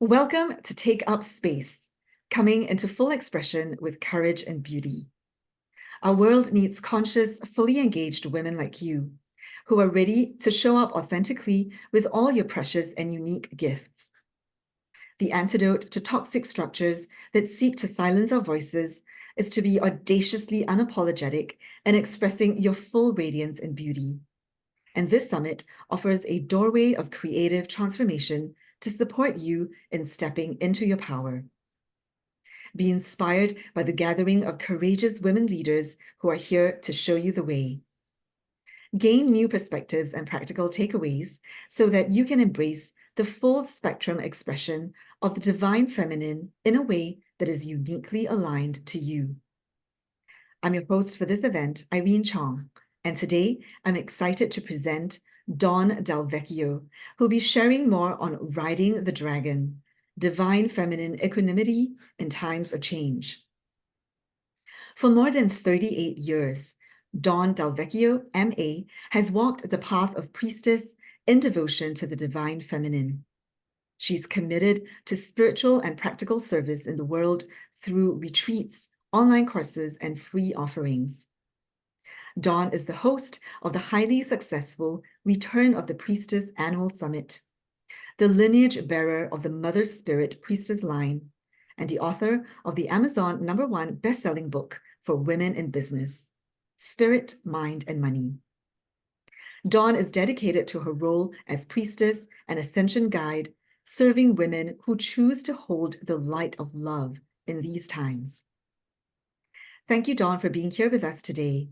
Welcome to Take Up Space, coming into full expression with courage and beauty. Our world needs conscious, fully engaged women like you, who are ready to show up authentically with all your precious and unique gifts. The antidote to toxic structures that seek to silence our voices is to be audaciously unapologetic and expressing your full radiance and beauty. And this summit offers a doorway of creative transformation to support you in stepping into your power. Be inspired by the gathering of courageous women leaders who are here to show you the way. Gain new perspectives and practical takeaways so that you can embrace the full spectrum expression of the divine feminine in a way that is uniquely aligned to you. I'm your host for this event, Irene Chong, and today I'm excited to present Dawn DelVecchio, who'll be sharing more on riding the dragon, divine feminine equanimity in times of change. For more than 38 years, Dawn DelVecchio, MA, has walked the path of priestess in devotion to the divine feminine. She's committed to spiritual and practical service in the world through retreats, online courses, and free offerings. Dawn is the host of the highly successful Return of the Priestess Annual Summit, the lineage bearer of the MotherSpirit Priestess line, and the author of the Amazon #1 best-selling book for women in business, Spirit, Mind, and Money. Dawn is dedicated to her role as priestess and ascension guide, serving women who choose to hold the light of love in these times. Thank you, Dawn, for being here with us today.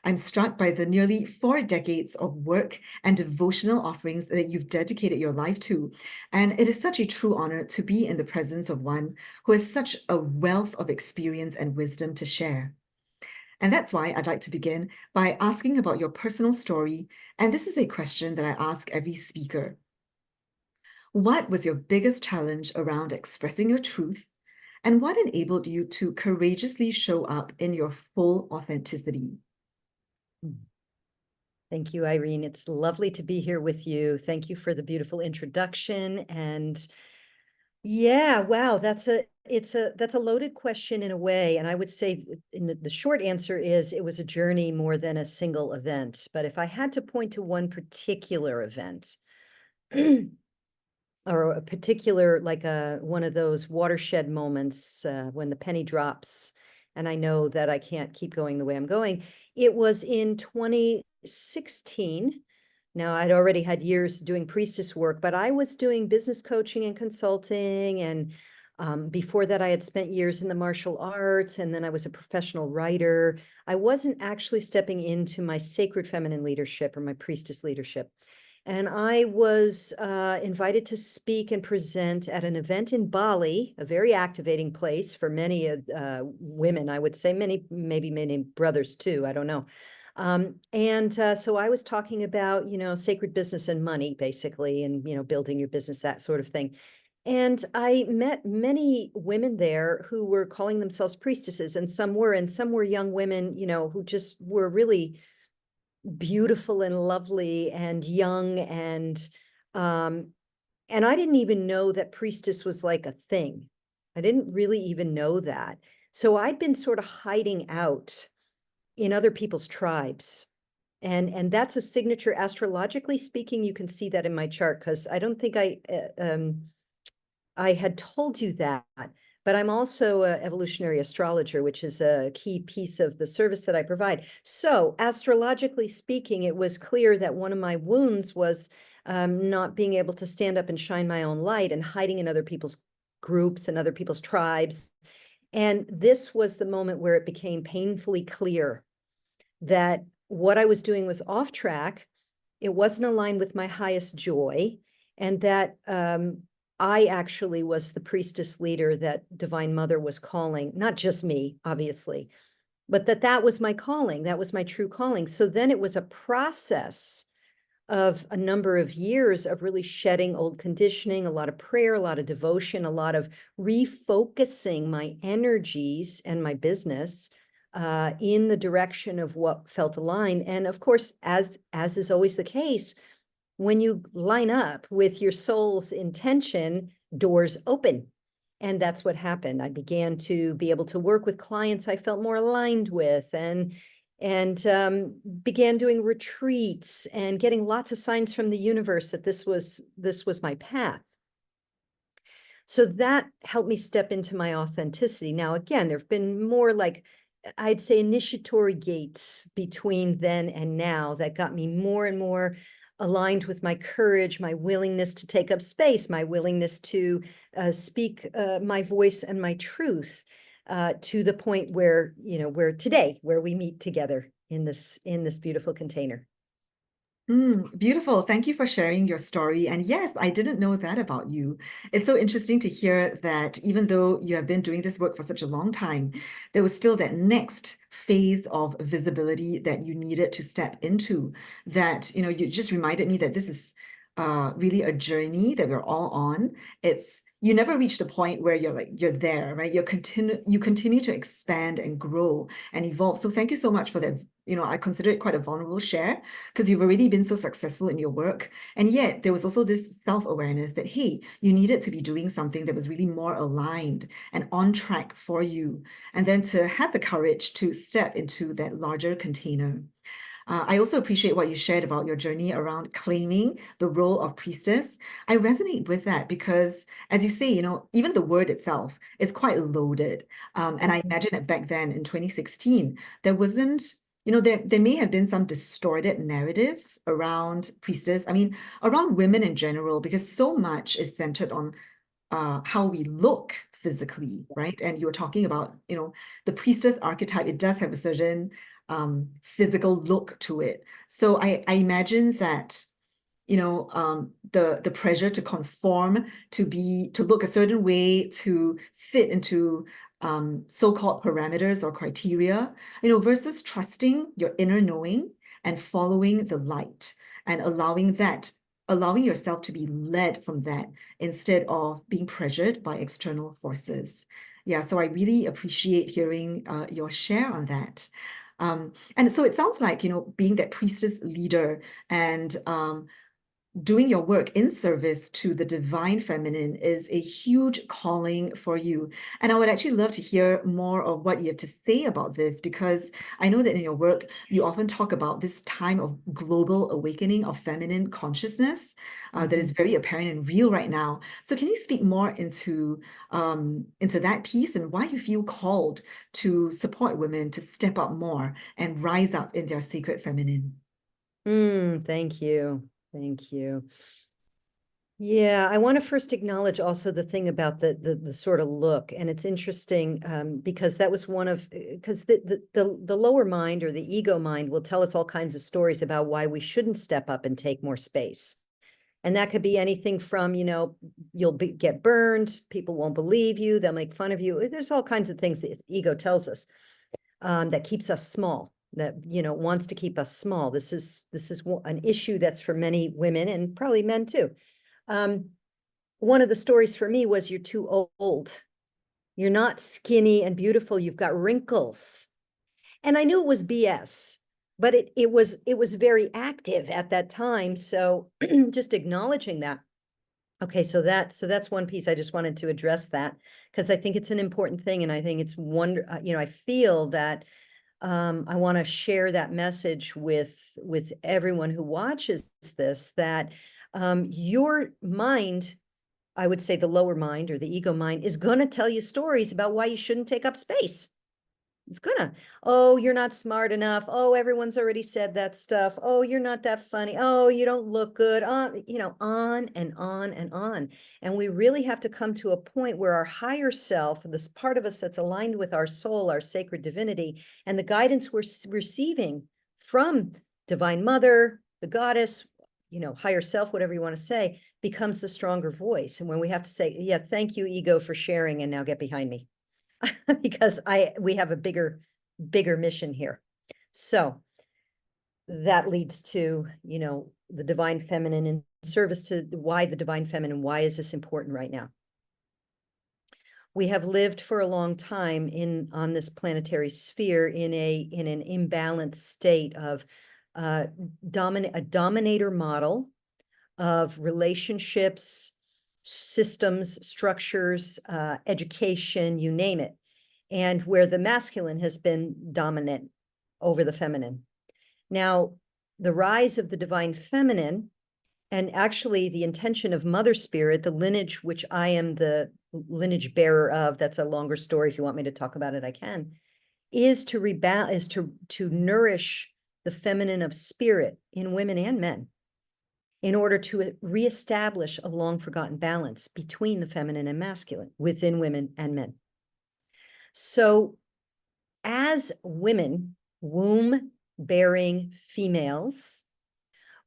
I'm struck by the nearly 4 decades of work and devotional offerings that you've dedicated your life to. And it is such a true honor to be in the presence of one who has such a wealth of experience and wisdom to share. And that's why I'd like to begin by asking about your personal story. And this is a question that I ask every speaker. What was your biggest challenge around expressing your truth? And what enabled you to courageously show up in your full authenticity? Thank you, Irene. It's lovely to be here with you. Thank you for the beautiful introduction. And yeah, wow, that's a loaded question in a way. And I would say in the short answer is it was a journey more than a single event. But if I had to point to one particular event, or a particular, like one of those watershed moments when the penny drops, and I know that I can't keep going the way I'm going, it was in 2016. Now, I'd already had years doing priestess work, but I was doing business coaching and consulting. And before that, I had spent years in the martial arts, and then I was a professional writer. I wasn't actually stepping into my sacred feminine leadership or my priestess leadership. And I was invited to speak and present at an event in Bali, a very activating place for many women, I would say, maybe many brothers too, I don't know. So I was talking about, sacred business and money, basically, and, building your business, that sort of thing. And I met many women there who were calling themselves priestesses, and some were young women, who just were really beautiful and lovely and young. And I didn't even know that priestess was like a thing. I didn't really even know that. So I'd been sort of hiding out in other people's tribes. And that's a signature, astrologically speaking. You can see that in my chart, because I don't think I had told you that, but I'm also an evolutionary astrologer, which is a key piece of the service that I provide. So astrologically speaking, it was clear that one of my wounds was not being able to stand up and shine my own light and hiding in other people's groups and other people's tribes. And this was the moment where it became painfully clear that what I was doing was off track. It wasn't aligned with my highest joy, and that I actually was the priestess leader that Divine Mother was calling, not just me, obviously, but that was my calling. That was my true calling. So then it was a process of a number of years of really shedding old conditioning, a lot of prayer, a lot of devotion, a lot of refocusing my energies and my business in the direction of what felt aligned. And of course, as is always the case, when you line up with your soul's intention, doors open. And that's what happened. I began to be able to work with clients I felt more aligned with, and began doing retreats and getting lots of signs from the universe that this was my path. So that helped me step into my authenticity. Now, again, there have been more, like, I'd say, initiatory gates between then and now that got me more and more aligned with my courage, my willingness to take up space, my willingness to speak my voice and my truth, to the point where, where today, where we meet together in this beautiful container. Beautiful. Thank you for sharing your story. And yes, I didn't know that about you. It's so interesting to hear that even though you have been doing this work for such a long time, there was still that next phase of visibility that you needed to step into. That, you just reminded me that this is really a journey that we're all on. You never reach the point where you're there, right? You continue to expand and grow and evolve. So thank you so much for that. I consider it quite a vulnerable share because you've already been so successful in your work. And yet there was also this self-awareness that, hey, you needed to be doing something that was really more aligned and on track for you. And then to have the courage to step into that larger container. I also appreciate what you shared about your journey around claiming the role of priestess. I resonate with that because, as you say, even the word itself is quite loaded. And I imagine that back then in 2016, there wasn't, there may have been some distorted narratives around priestess. I mean, around women in general, because so much is centered on how we look physically, right? And you were talking about, the priestess archetype, it does have a certain physical look to it. So I imagine that, the pressure to conform, to look a certain way, to fit into so-called parameters or criteria, versus trusting your inner knowing and following the light and allowing yourself to be led from that instead of being pressured by external forces. Yeah, so I really appreciate hearing your share on that. And so it sounds like, being that priestess leader and doing your work in service to the divine feminine is a huge calling for you. And I would actually love to hear more of what you have to say about this, because I know that in your work, you often talk about this time of global awakening of feminine consciousness that is very apparent and real right now. So can you speak more into that piece and why you feel called to support women to step up more and rise up in their sacred feminine? Thank you. Thank you. Yeah, I want to first acknowledge also the thing about the sort of look, and it's interesting because that was one of because the lower mind or the ego mind will tell us all kinds of stories about why we shouldn't step up and take more space, and that could be anything from get burned, people won't believe you, they'll make fun of you. There's all kinds of things that ego tells us that keeps us small, that wants to keep us small. This is an issue that's for many women and probably men too. One of the stories for me was, you're too old. You're not skinny and beautiful. You've got wrinkles. And I knew it was BS, but it was very active at that time. So just acknowledging that. Okay, so that's one piece. I just wanted to address that because I think it's an important thing, and I think it's I feel that I want to share that message with everyone who watches this, that your mind, I would say the lower mind or the ego mind, is going to tell you stories about why you shouldn't take up space. It's gonna, oh, you're not smart enough. Oh, everyone's already said that stuff. Oh, you're not that funny. Oh, you don't look good. On and on and on. And we really have to come to a point where our higher self, this part of us that's aligned with our soul, our sacred divinity, and the guidance we're receiving from Divine Mother, the goddess, higher self, whatever you want to say, becomes the stronger voice. And when we have to say, yeah, thank you, ego, for sharing, and now get behind me. Because we have a bigger mission here. So that leads to, the divine feminine in service to why the divine feminine, why is this important right now? We have lived for a long time on this planetary sphere in an imbalanced state of a dominator model of relationships, systems, structures, education, you name it, and where the masculine has been dominant over the feminine. Now, the rise of the divine feminine, and actually the intention of Mother Spirit, the lineage which I am the lineage bearer of, that's a longer story. If you want me to talk about it, I can, is to nourish the feminine of spirit in women and men in order to reestablish a long forgotten balance between the feminine and masculine within women and men. So as women, womb bearing females,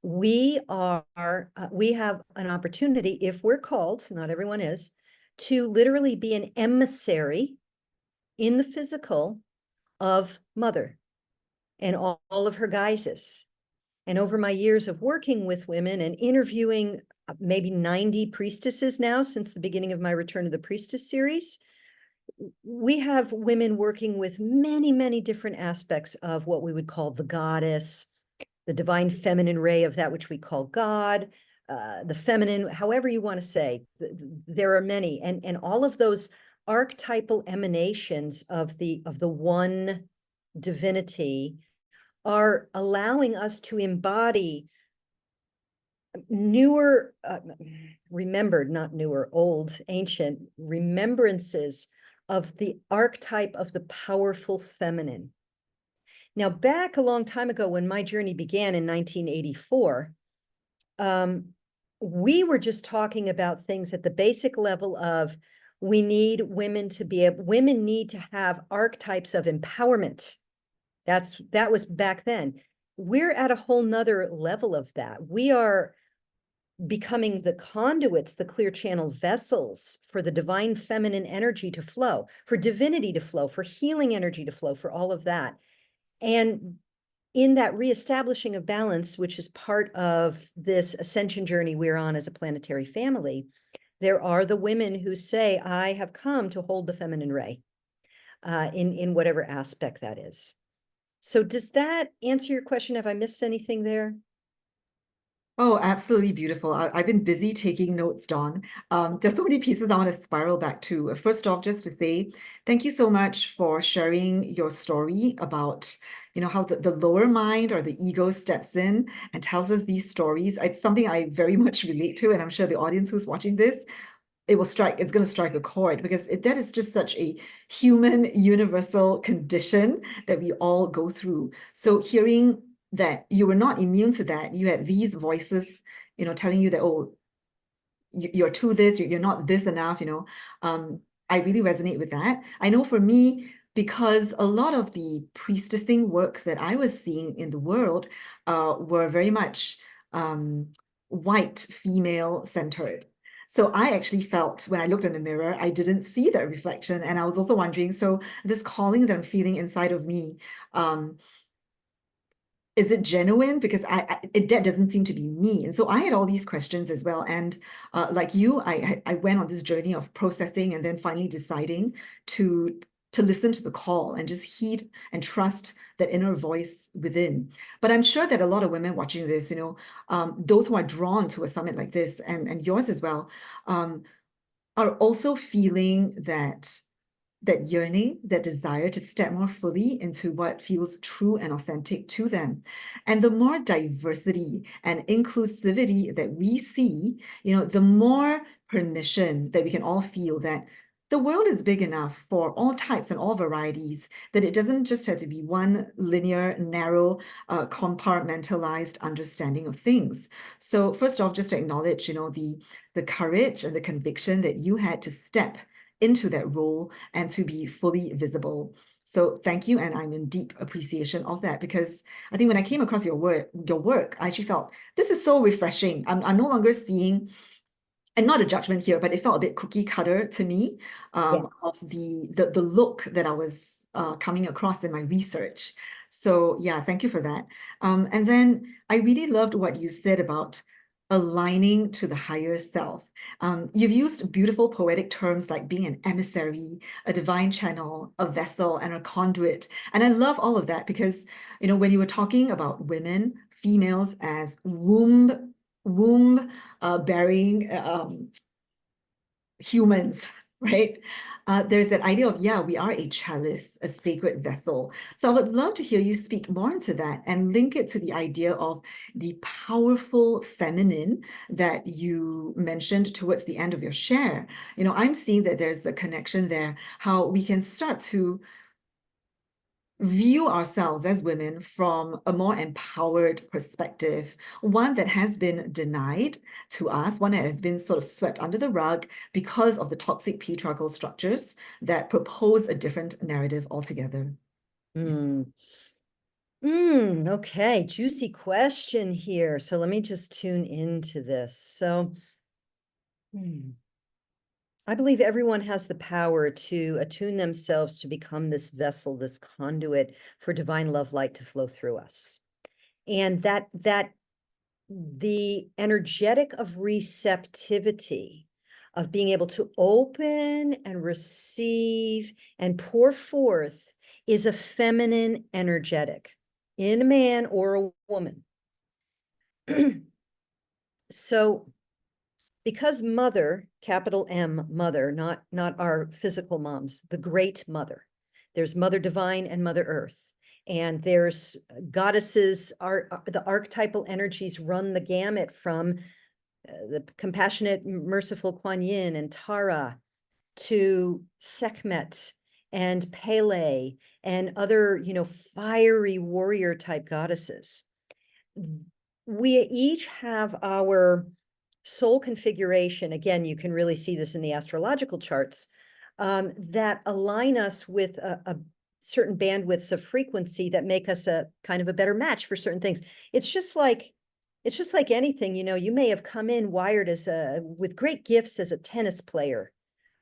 we have an opportunity, if we're called, not everyone is, to literally be an emissary in the physical of Mother and all of her guises. And over my years of working with women and interviewing maybe 90 priestesses now since the beginning of my Return to the Priestess series, we have women working with many, many different aspects of what we would call the goddess, the divine feminine ray of that which we call God, the feminine, however you want to say. There are many, and all of those archetypal emanations of the one divinity are allowing us to embody newer, remembered, not newer, old, ancient remembrances of the archetype of the powerful feminine. Now, back a long time ago, when my journey began in 1984, we were just talking about things at the basic level of we need women to be able, women need to have archetypes of empowerment. That was back then. We're at a whole nother level of that. We are becoming the conduits, the clear channel vessels for the divine feminine energy to flow, for divinity to flow, for healing energy to flow, for all of that. And in that reestablishing of balance, which is part of this ascension journey we're on as a planetary family, there are the women who say, I have come to hold the feminine ray in whatever aspect that is. So does that answer your question? Have I missed anything there? Oh, absolutely beautiful. I've been busy taking notes, Dawn. There's so many pieces I want to spiral back to. First off, just to say thank you so much for sharing your story about, how the lower mind or the ego steps in and tells us these stories. It's something I very much relate to, and I'm sure the audience who's watching this, it's going to strike a chord because that is just such a human universal condition that we all go through. So hearing that you were not immune to that, you had these voices, telling you that, oh, you're too this, you're not this enough, I really resonate with that. I know for me, because a lot of the priestessing work that I was seeing in the world were very much white female centered. So I actually felt when I looked in the mirror, I didn't see that reflection. And I was also wondering, so this calling that I'm feeling inside of me, is it genuine? Because that doesn't seem to be me. And so I had all these questions as well. And like you, I went on this journey of processing and then finally deciding to listen to the call and just heed and trust that inner voice within. But I'm sure that a lot of women watching this, those who are drawn to a summit like this and yours as well, are also feeling that yearning, that desire to step more fully into what feels true and authentic to them. And the more diversity and inclusivity that we see, the more permission that we can all feel that the world is big enough for all types and all varieties, that it doesn't just have to be one linear, narrow, compartmentalized understanding of things. So first off, just to acknowledge, the courage and the conviction that you had to step into that role and to be fully visible. So thank you, and I'm in deep appreciation of that, because I think when I came across your work, I actually felt this is so refreshing. I'm no longer seeing, and not a judgment here, but it felt a bit cookie cutter to me, of the look that I was coming across in my research. So yeah, thank you for that. And then I really loved what you said about aligning to the higher self. You've used beautiful poetic terms like being an emissary, a divine channel, a vessel, and a conduit. And I love all of that because, when you were talking about women, females as womb bearing humans, right? There's that idea of, yeah, we are a chalice, a sacred vessel. So I would love to hear you speak more into that and link it to the idea of the powerful feminine that you mentioned towards the end of your share. I'm seeing that there's a connection there, how we can start to view ourselves as women from a more empowered perspective, one that has been denied to us, one that has been sort of swept under the rug because of the toxic patriarchal structures that propose a different narrative altogether. Mm. Okay, juicy question here. So let me just tune into this. So, I believe everyone has the power to attune themselves to become this vessel, this conduit for divine love light to flow through us. And that the energetic of receptivity, of being able to open and receive and pour forth, is a feminine energetic in a man or a woman. So because mother, capital M, mother, not our physical moms, the great mother, there's Mother Divine and Mother Earth, and there's goddesses, the archetypal energies run the gamut from the compassionate, merciful Kuan Yin and Tara to Sekhmet and Pele and other, fiery warrior type goddesses. We each have our soul configuration. Again, you can really see this in the astrological charts, that align us with a certain bandwidths of frequency that make us a kind of a better match for certain things. It's just like anything, you may have come in wired with great gifts as a tennis player,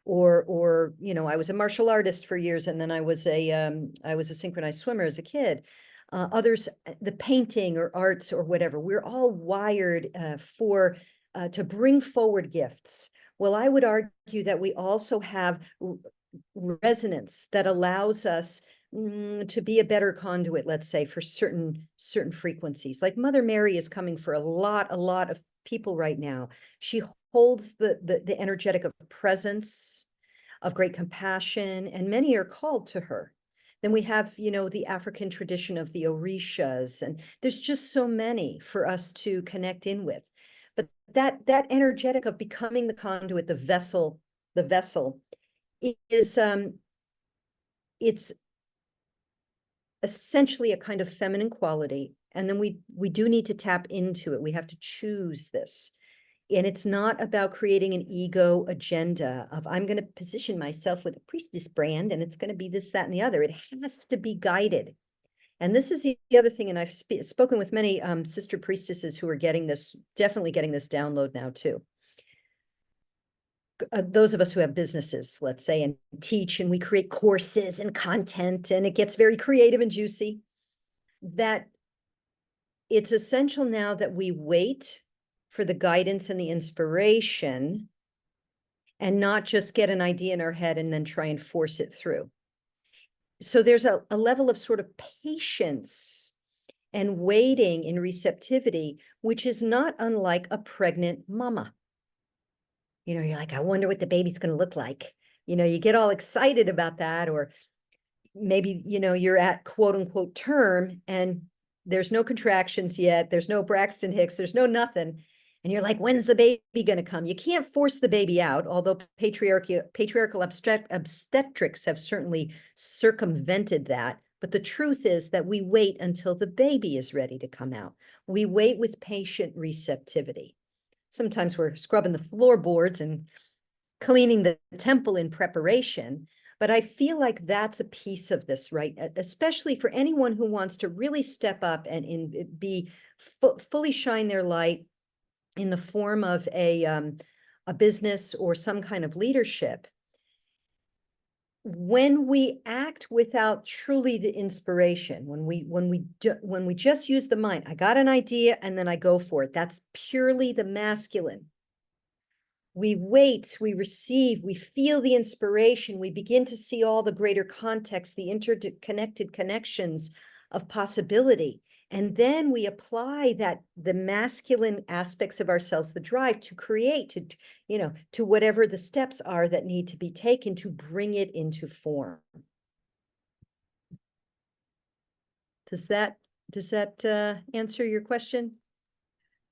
or I was a martial artist for years, and then I was a synchronized swimmer as a kid. Others, the painting or arts or whatever, we're all wired for to bring forward gifts. Well, I would argue that we also have resonance that allows us to be a better conduit, let's say, for certain frequencies. Like Mother Mary is coming for a lot of people right now. She holds the energetic of presence, of great compassion, and many are called to her. Then we have, the African tradition of the Orishas, and there's just so many for us to connect in with. But that energetic of becoming the conduit, the vessel is it's essentially a kind of feminine quality. And then we do need to tap into it. We have to choose this. And it's not about creating an ego agenda of I'm going to position myself with a priestess brand and it's going to be this, that, and the other. It has to be guided. And this is the other thing. And I've spoken with many sister priestesses who are definitely getting this download now too. Those of us who have businesses, let's say, and teach, and we create courses and content, and it gets very creative and juicy, that it's essential now that we wait for the guidance and the inspiration and not just get an idea in our head and then try and force it through. So there's a level of sort of patience and waiting in receptivity, which is not unlike a pregnant mama. You're like, I wonder what the baby's going to look like. You get all excited about that, or maybe, you're at quote unquote term and there's no contractions yet. There's no Braxton Hicks. There's no nothing. And you're like, when's the baby going to come? You can't force the baby out, although patriarchal obstetrics have certainly circumvented that. But the truth is that we wait until the baby is ready to come out. We wait with patient receptivity. Sometimes we're scrubbing the floorboards and cleaning the temple in preparation. But I feel like that's a piece of this, right? Especially for anyone who wants to really step up and fully shine their light in the form of a business or some kind of leadership. When we act without truly the inspiration, when we just use the mind, I got an idea and then I go for it. That's purely the masculine. We wait, we receive, we feel the inspiration, we begin to see all the greater context, the interconnected connections of possibility. And then we apply the masculine aspects of ourselves, the drive to create, to whatever the steps are that need to be taken to bring it into form. Does that answer your question?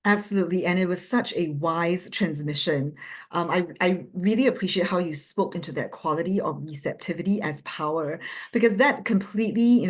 Absolutely. And it was such a wise transmission. I really appreciate how you spoke into that quality of receptivity as power, because that completely,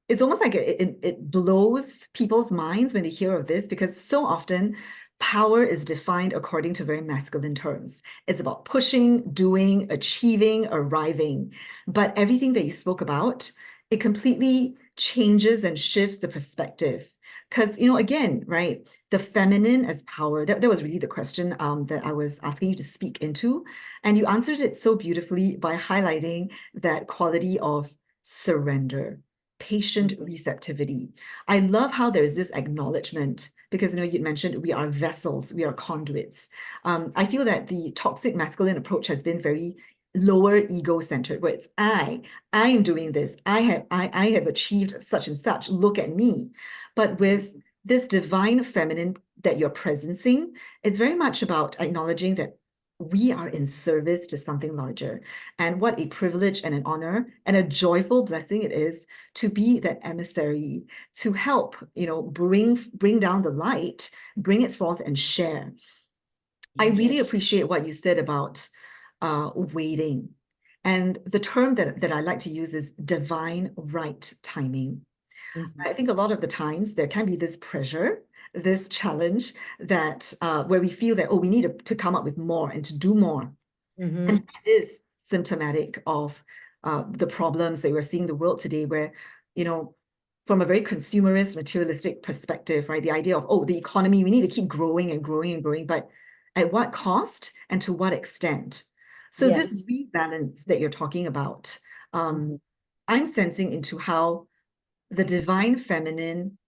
it's almost like it blows people's minds when they hear of this, because so often power is defined according to very masculine terms. It's about pushing, doing, achieving, arriving. But everything that you spoke about, it completely changes and shifts the perspective. Because, again, right, the feminine as power, that was really the question that I was asking you to speak into. And you answered it so beautifully by highlighting that quality of surrender, patient receptivity. I love how there's this acknowledgement, because you mentioned we are vessels, we are conduits. I feel that the toxic masculine approach has been very lower ego centered, where it's I am doing this, I have achieved such and such, look at me. But with this divine feminine that you're presencing, it's very much about acknowledging that we are in service to something larger. And what a privilege and an honor and a joyful blessing it is to be that emissary, to help, bring down the light, bring it forth and share. I really Yes. appreciate what you said about waiting. And the term that I like to use is divine right timing. I think a lot of the times there can be this pressure, this challenge that where we feel that, oh, we need to come up with more and to do more. And that is symptomatic of the problems that we're seeing in the world today, where, from a very consumerist, materialistic perspective, right? The idea of, oh, the economy, we need to keep growing and growing and growing, but at what cost and to what extent? So this Yes. rebalance that you're talking about, I'm sensing into how the divine feminine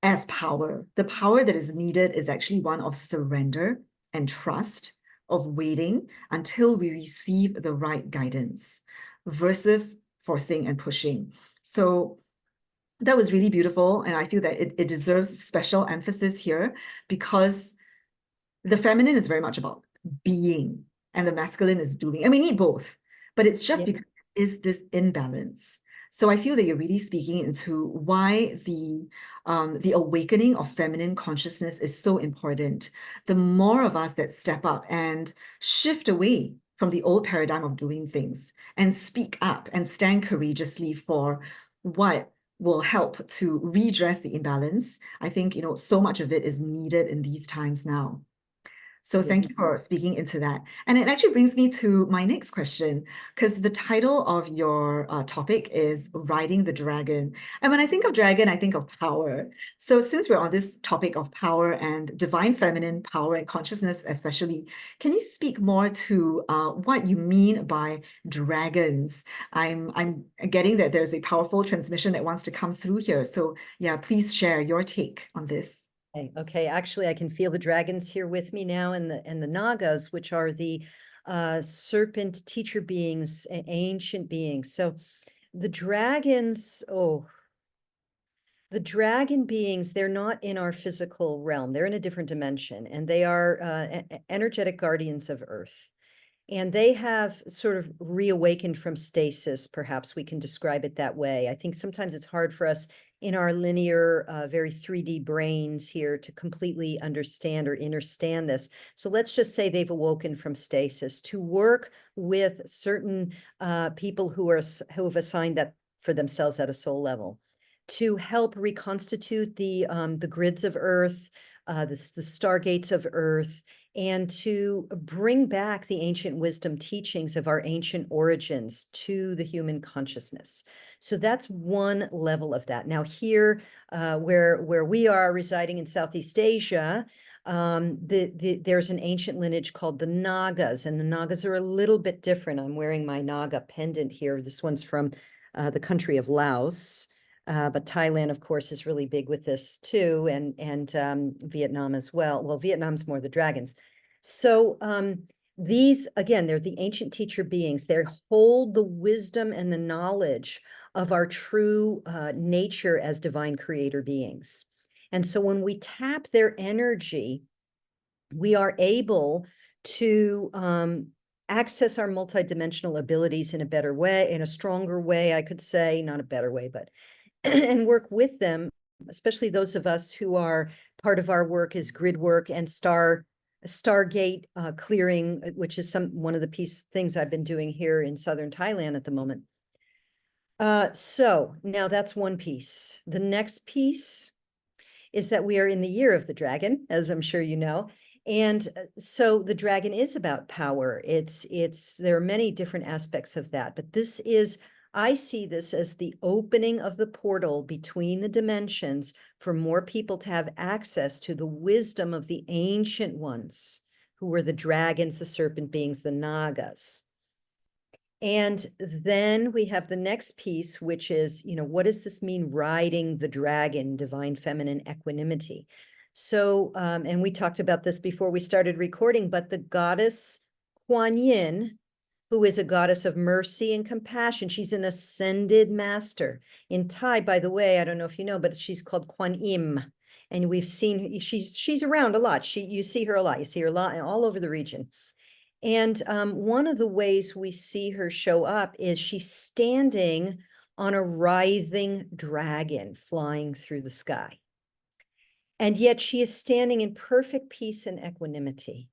as power, the power that is needed is actually one of surrender and trust, of waiting until we receive the right guidance versus forcing and pushing. So that was really beautiful. And I feel that it deserves special emphasis here, because the feminine is very much about being and the masculine is doing. And we need both, but it's just because there is this imbalance. So I feel that you're really speaking into why the awakening of feminine consciousness is so important. The more of us that step up and shift away from the old paradigm of doing things and speak up and stand courageously for what will help to redress the imbalance. I think, so much of it is needed in these times now. So thank you for speaking into that. And it actually brings me to my next question, because the title of your topic is Riding the Dragon. And when I think of dragon, I think of power. So since we're on this topic of power and divine feminine power and consciousness especially, can you speak more to what you mean by dragons? I'm getting that there's a powerful transmission that wants to come through here. So yeah, please share your take on this. Okay. Actually, I can feel the dragons here with me now, and the Nagas, which are the serpent teacher beings, ancient beings. So the dragons, the dragon beings, they're not in our physical realm. They're in a different dimension, and they are energetic guardians of Earth. And they have sort of reawakened from stasis, perhaps we can describe it that way. I think sometimes it's hard for us in our linear, very 3D brains here to completely understand or understand this. So let's just say they've awoken from stasis to work with certain people who have assigned that for themselves at a soul level, to help reconstitute the grids of Earth, the stargates of Earth, and to bring back the ancient wisdom teachings of our ancient origins to the human consciousness. So that's one level of that. Now here, where we are residing in Southeast Asia, there's an ancient lineage called the Nagas, and the Nagas are a little bit different. I'm wearing my Naga pendant here. This one's from the country of Laos. But Thailand, of course, is really big with this too, and Vietnam as well. Well, Vietnam's more the dragons. So these, again, they're the ancient teacher beings. They hold the wisdom and the knowledge of our true nature as divine creator beings. And so when we tap their energy, we are able to access our multidimensional abilities in a better way, in a stronger way, I could say, not a better way, but and work with them, especially those of us who are part of our work is grid work and Stargate clearing, which is one of the things I've been doing here in southern Thailand at the moment. So now that's one piece. The next piece is that we are in the year of the dragon, as I'm sure you know. And so the dragon is about power. There are many different aspects of that, but I see this as the opening of the portal between the dimensions for more people to have access to the wisdom of the ancient ones, who were the dragons, the serpent beings, the Nagas. And then we have the next piece, which is, what does this mean, riding the dragon, divine feminine equanimity? So, and we talked about this before we started recording, but the goddess Kuan Yin, who is a goddess of mercy and compassion, she's an ascended master. In Thai, by the way, I don't know if you know, but she's called Kuan Im. And we've seen, she's around a lot. You see her a lot. You see her a lot all over the region. And one of the ways we see her show up is she's standing on a writhing dragon flying through the sky. And yet she is standing in perfect peace and equanimity.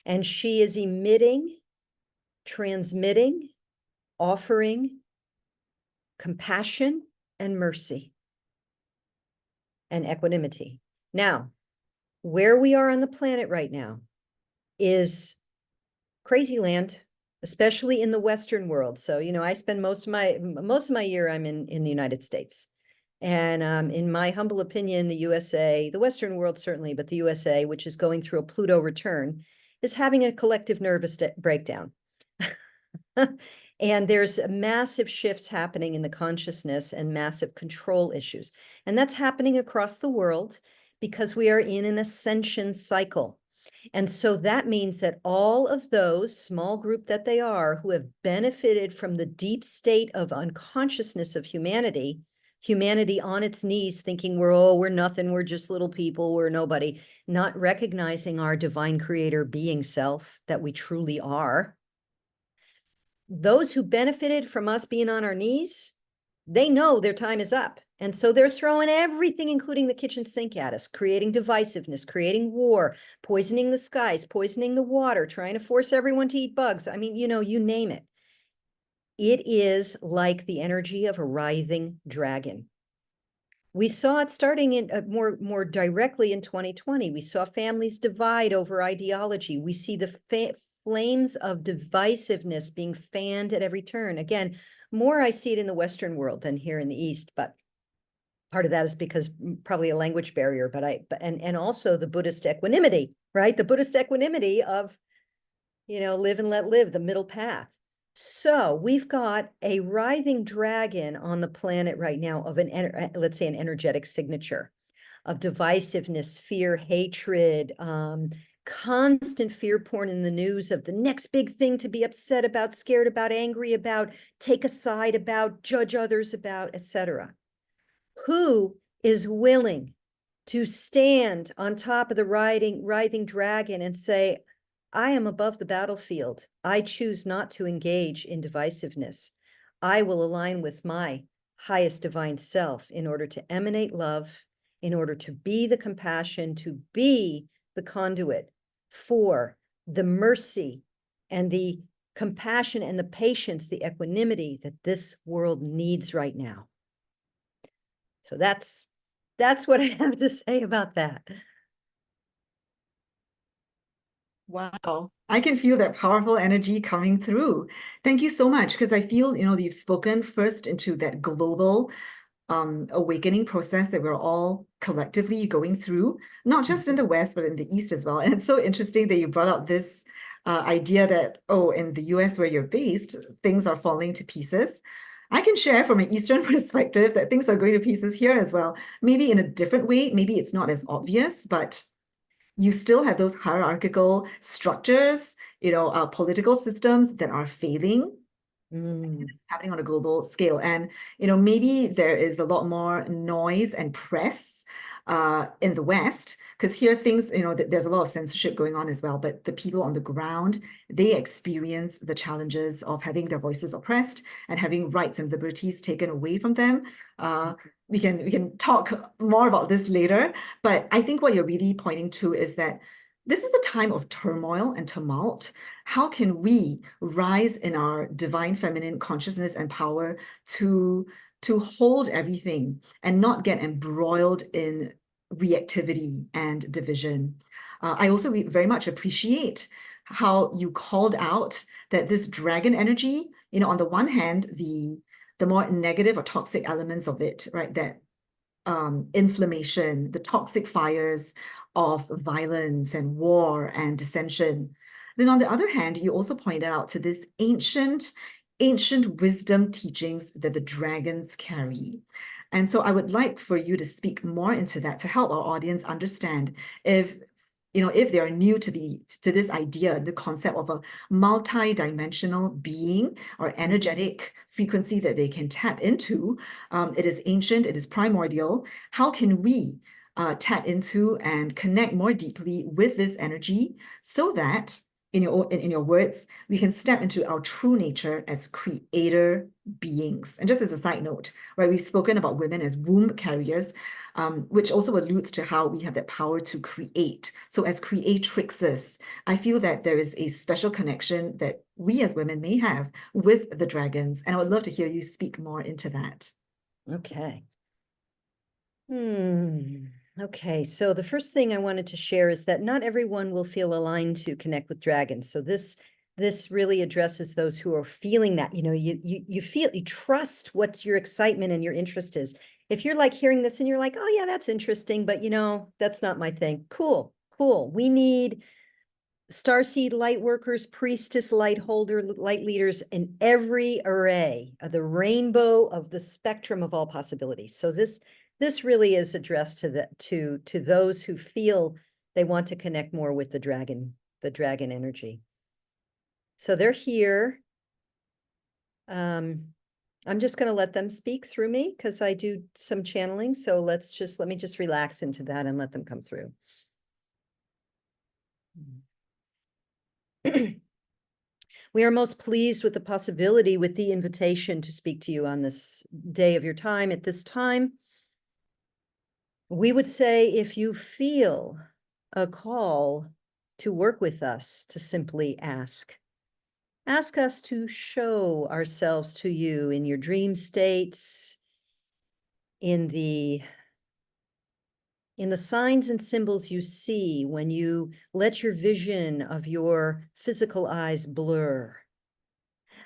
And she is emitting, transmitting, offering compassion and mercy and equanimity. Now, where we are on the planet right now is crazy land, especially in the Western world. So, I spend most of my year I'm in the United States. And in my humble opinion, the USA, the Western world certainly, but the USA, which is going through a Pluto return, is having a collective nervous breakdown. And there's massive shifts happening in the consciousness and massive control issues. And that's happening across the world because we are in an ascension cycle. And so that means that all of those, small group that they are, who have benefited from the deep state of unconsciousness of humanity on its knees, thinking we're nothing, we're just little people, we're nobody, not recognizing our divine creator being self that we truly are. Those who benefited from us being on our knees, they know their time is up. And so they're throwing everything, including the kitchen sink at us, creating divisiveness, creating war, poisoning the skies, poisoning the water, trying to force everyone to eat bugs. I mean, you name it. It is like the energy of a writhing dragon. We saw it starting in more directly in 2020. We saw families divide over ideology. We see the flames of divisiveness being fanned at every turn. Again, more I see it in the Western world than here in the East, but part of that is because probably a language barrier, and also the Buddhist equanimity, right? The Buddhist equanimity of, live and let live, the middle path. So we've got a writhing dragon on the planet right now of let's say an energetic signature of divisiveness, fear, hatred, constant fear porn in the news of the next big thing to be upset about, scared about, angry about, take a side about, judge others about, etc. Who is willing to stand on top of the writhing dragon and say, I am above the battlefield. I choose not to engage in divisiveness. I will align with my highest divine self in order to emanate love, in order to be the compassion, to be the conduit for the mercy and the compassion and the patience, the equanimity that this world needs right now. So that's what I have to say about that. Wow, I can feel that powerful energy coming through. Thank you so much, because I feel, you've spoken first into that global awakening process that we're all collectively going through, not just in the West, but in the East as well. And it's so interesting that you brought up this idea that, in the US where you're based, things are falling to pieces. I can share from an Eastern perspective that things are going to pieces here as well, maybe in a different way. Maybe it's not as obvious, but you still have those hierarchical structures, political systems that are failing. Mm. Happening on a global scale. And, maybe there is a lot more noise and press in the West, because here things, there's a lot of censorship going on as well. But the people on the ground, they experience the challenges of having their voices oppressed and having rights and liberties taken away from them. We can talk more about this later, but I think what you're really pointing to is that this is a time of turmoil and tumult. How can we rise in our divine feminine consciousness and power to hold everything and not get embroiled in reactivity and division? I also very much appreciate how you called out that this dragon energy, on the one hand, the more negative or toxic elements of it, right? That inflammation, the toxic fires of violence and war and dissension. Then on the other hand, you also pointed out to this ancient wisdom teachings that the dragons carry. And so I would like for you to speak more into that to help our audience understand if they are new to this idea, the concept of a multi-dimensional being or energetic frequency that they can tap into. It is ancient, it is primordial. How can we tap into and connect more deeply with this energy so that, in your words, we can step into our true nature as creator beings? And just as a side note, right, we've spoken about women as womb carriers, which also alludes to how we have that power to create. So as creatrixes, I feel that there is a special connection that we as women may have with the dragons. And I would love to hear you speak more into that. Okay. Okay, so the first thing I wanted to share is that not everyone will feel aligned to connect with dragons. So this really addresses those who are feeling that, you trust what your excitement and your interest is. If you're like hearing this and you're like, oh yeah, that's interesting, but that's not my thing. Cool. We need starseed light workers, priestess light holder, light leaders in every array of the rainbow of the spectrum of all possibilities. So this really is addressed to those who feel they want to connect more with the dragon energy. So they're here. I'm just going to let them speak through me because I do some channeling. So let me just relax into that and let them come through. We are most pleased with the possibility, with the invitation to speak to you on this day of your time. At this time, we would say if you feel a call to work with us, to simply ask us to show ourselves to you in your dream states, in the signs and symbols you see when you let your vision of your physical eyes blur.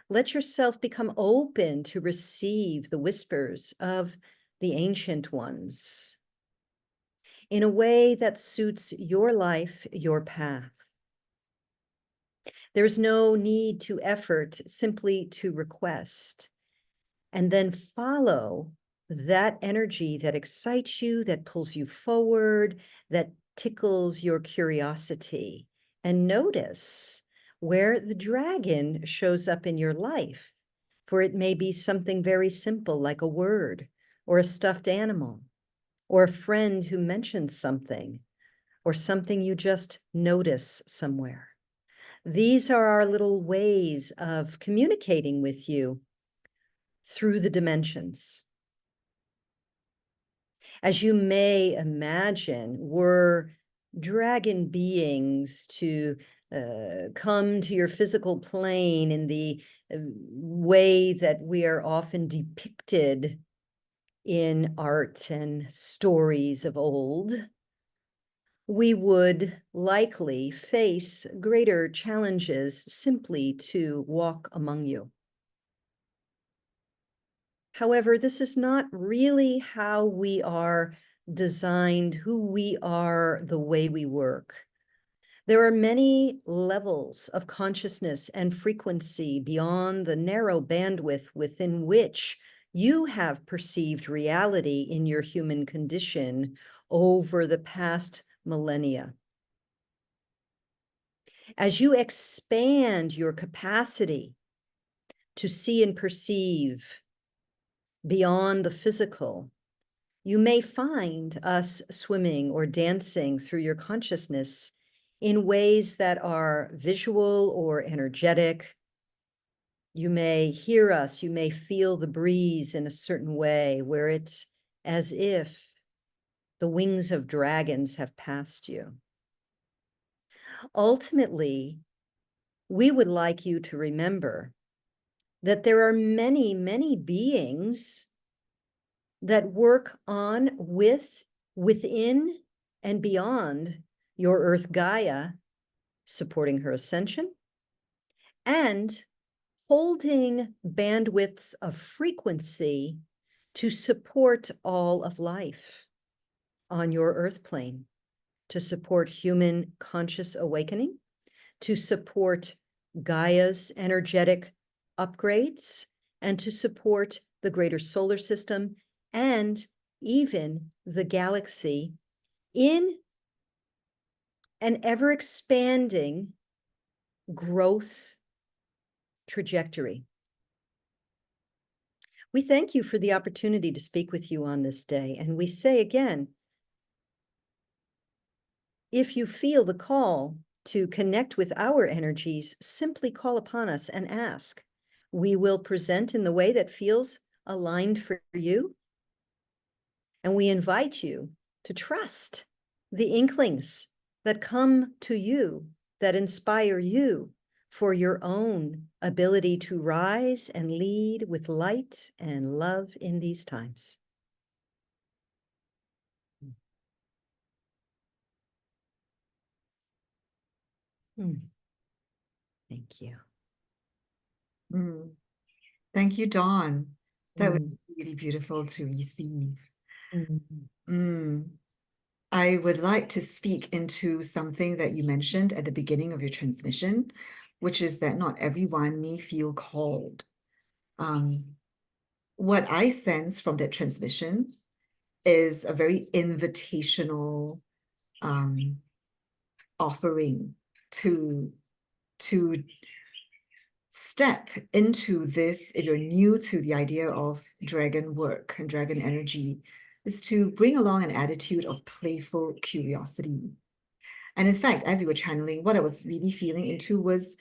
Let yourself become open to receive the whispers of the ancient ones in a way that suits your life, your path. There's no need to effort, simply to request, and then follow that energy that excites you, that pulls you forward, that tickles your curiosity, and notice where the dragon shows up in your life. For it may be something very simple like a word or a stuffed animal or a friend who mentions something or something you just notice somewhere. These are our little ways of communicating with you through the dimensions. As you may imagine, were dragon beings to come to your physical plane in the way that we are often depicted in art and stories of old, we would likely face greater challenges simply to walk among you. However, this is not really how we are designed, who we are, the way we work. There are many levels of consciousness and frequency beyond the narrow bandwidth within which you have perceived reality in your human condition over the past millennia. As you expand your capacity to see and perceive beyond the physical, you may find us swimming or dancing through your consciousness in ways that are visual or energetic. You may hear us, you may feel the breeze in a certain way where it's as if the wings of dragons have passed you. Ultimately, we would like you to remember that there are many, many beings that work on, with, within, and beyond your Earth Gaia, supporting her ascension and holding bandwidths of frequency to support all of life on your Earth plane, to support human conscious awakening, to support Gaia's energetic upgrades, and to support the greater solar system and even the galaxy in an ever-expanding growth trajectory. We thank you for the opportunity to speak with you on this day, and we say again, if you feel the call to connect with our energies, simply call upon us and ask. We will present in the way that feels aligned for you, and we invite you to trust the inklings that come to you, that inspire you for your own ability to rise and lead with light and love in these times. Thank you. Thank you, Dawn. That was really beautiful to receive. I would like to speak into something that you mentioned at the beginning of your transmission, which is that not everyone may feel called. What I sense from that transmission is a very invitational offering to step into this. If you're new to the idea of dragon work and dragon energy, is to bring along an attitude of playful curiosity. And in fact, as you were channeling, what I was really feeling into was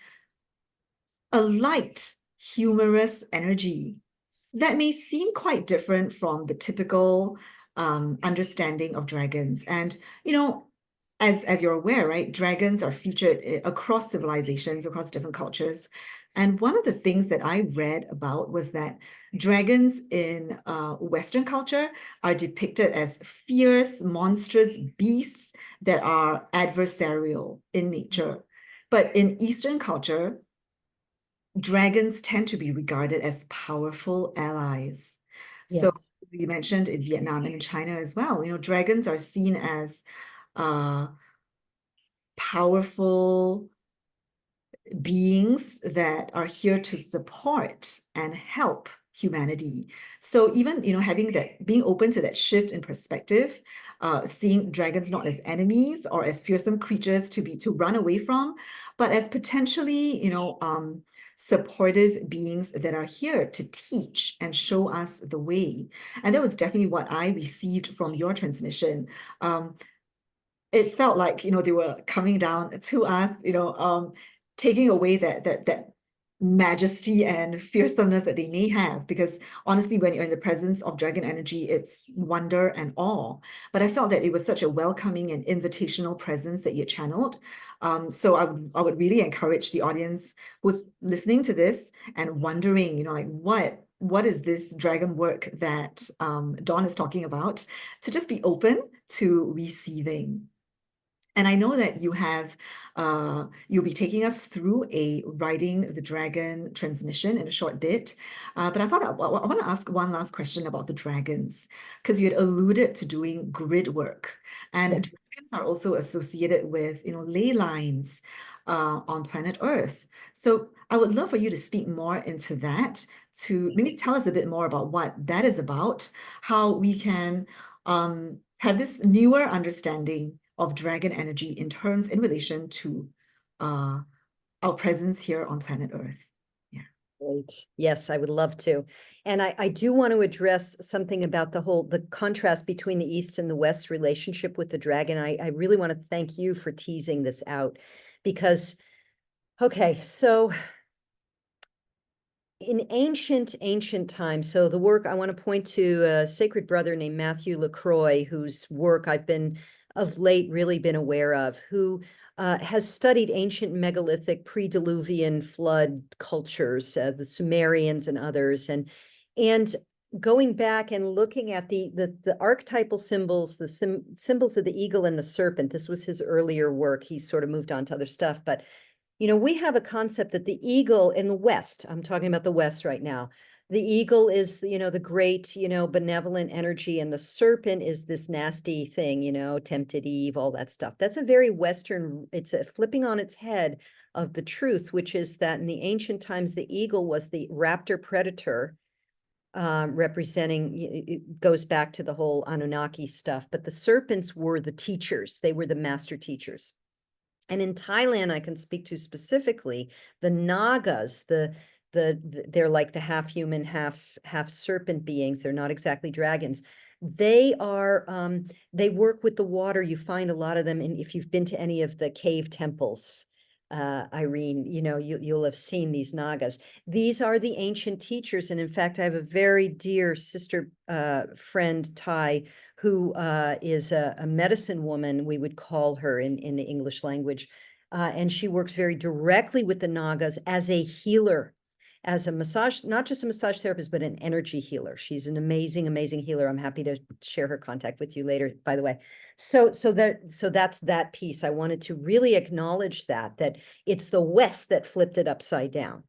a light, humorous energy that may seem quite different from the typical understanding of dragons. And, you know, as you're aware, right, dragons are featured across civilizations, across different cultures. And one of the things that I read about was that dragons in Western culture are depicted as fierce, monstrous beasts that are adversarial in nature. But in Eastern culture, dragons tend to be regarded as powerful allies. So you mentioned in Vietnam and in China as well, you know, dragons are seen as powerful beings that are here to support and help humanity. So even, you know, having that, being open to that shift in perspective, seeing dragons not as enemies or as fearsome creatures to run away from, but as potentially, you know, supportive beings that are here to teach and show us the way. And that was definitely what I received from your transmission. It felt like, you know, they were coming down to us, you know, taking away that majesty and fearsomeness that they may have, because honestly, when you're in the presence of dragon energy, it's wonder and awe. But I felt that it was such a welcoming and invitational presence that you channeled. So I would really encourage the audience who's listening to this and wondering, you know, like what is this dragon work that Dawn is talking about, to just be open to receiving. And I know that you have, you'll be taking us through a Riding the Dragon transmission in a short bit. But I thought I want to ask one last question about the dragons, because you had alluded to doing grid work. And dragons are also associated with, you know, ley lines on planet Earth. So I would love for you to speak more into that, to maybe tell us a bit more about what that is about, how we can have this newer understanding of dragon energy in relation to our presence here on planet Earth. Yeah. Great. Yes, I would love to. And I do want to address something about the contrast between the East and the West relationship with the dragon. I really want to thank you for teasing this out because, okay, so in ancient times, so the work I want to point to a sacred brother named Matthew LaCroix, whose work I've been of late really been aware of, who has studied ancient megalithic pre-Diluvian flood cultures, the Sumerians and others, and going back and looking at the archetypal symbols, the symbols of the eagle and the serpent. This was his earlier work. He sort of moved on to other stuff, but we have a concept that the eagle in the West, I'm talking about the West right now, the eagle is, the great, benevolent energy, and the serpent is this nasty thing, tempted Eve, all that stuff. That's a very Western, it's a flipping on its head of the truth, which is that in the ancient times, the eagle was the raptor predator, representing, it goes back to the whole Anunnaki stuff, but the serpents were the teachers, they were the master teachers. And in Thailand, I can speak to specifically the Nagas, they're like the half human, half serpent beings. They're not exactly dragons. They are they work with the water. You find a lot of them if you've been to any of the cave temples, Irene, you'll have seen these Nagas. These are the ancient teachers. And in fact, I have a very dear sister friend, Thai, who is a medicine woman, we would call her in the English language. And she works very directly with the Nagas as a healer, as a massage, not just a massage therapist, but an energy healer. She's an amazing, amazing healer. I'm happy to share her contact with you later, by the way. So that's that piece. I wanted to really acknowledge that it's the West that flipped it upside down.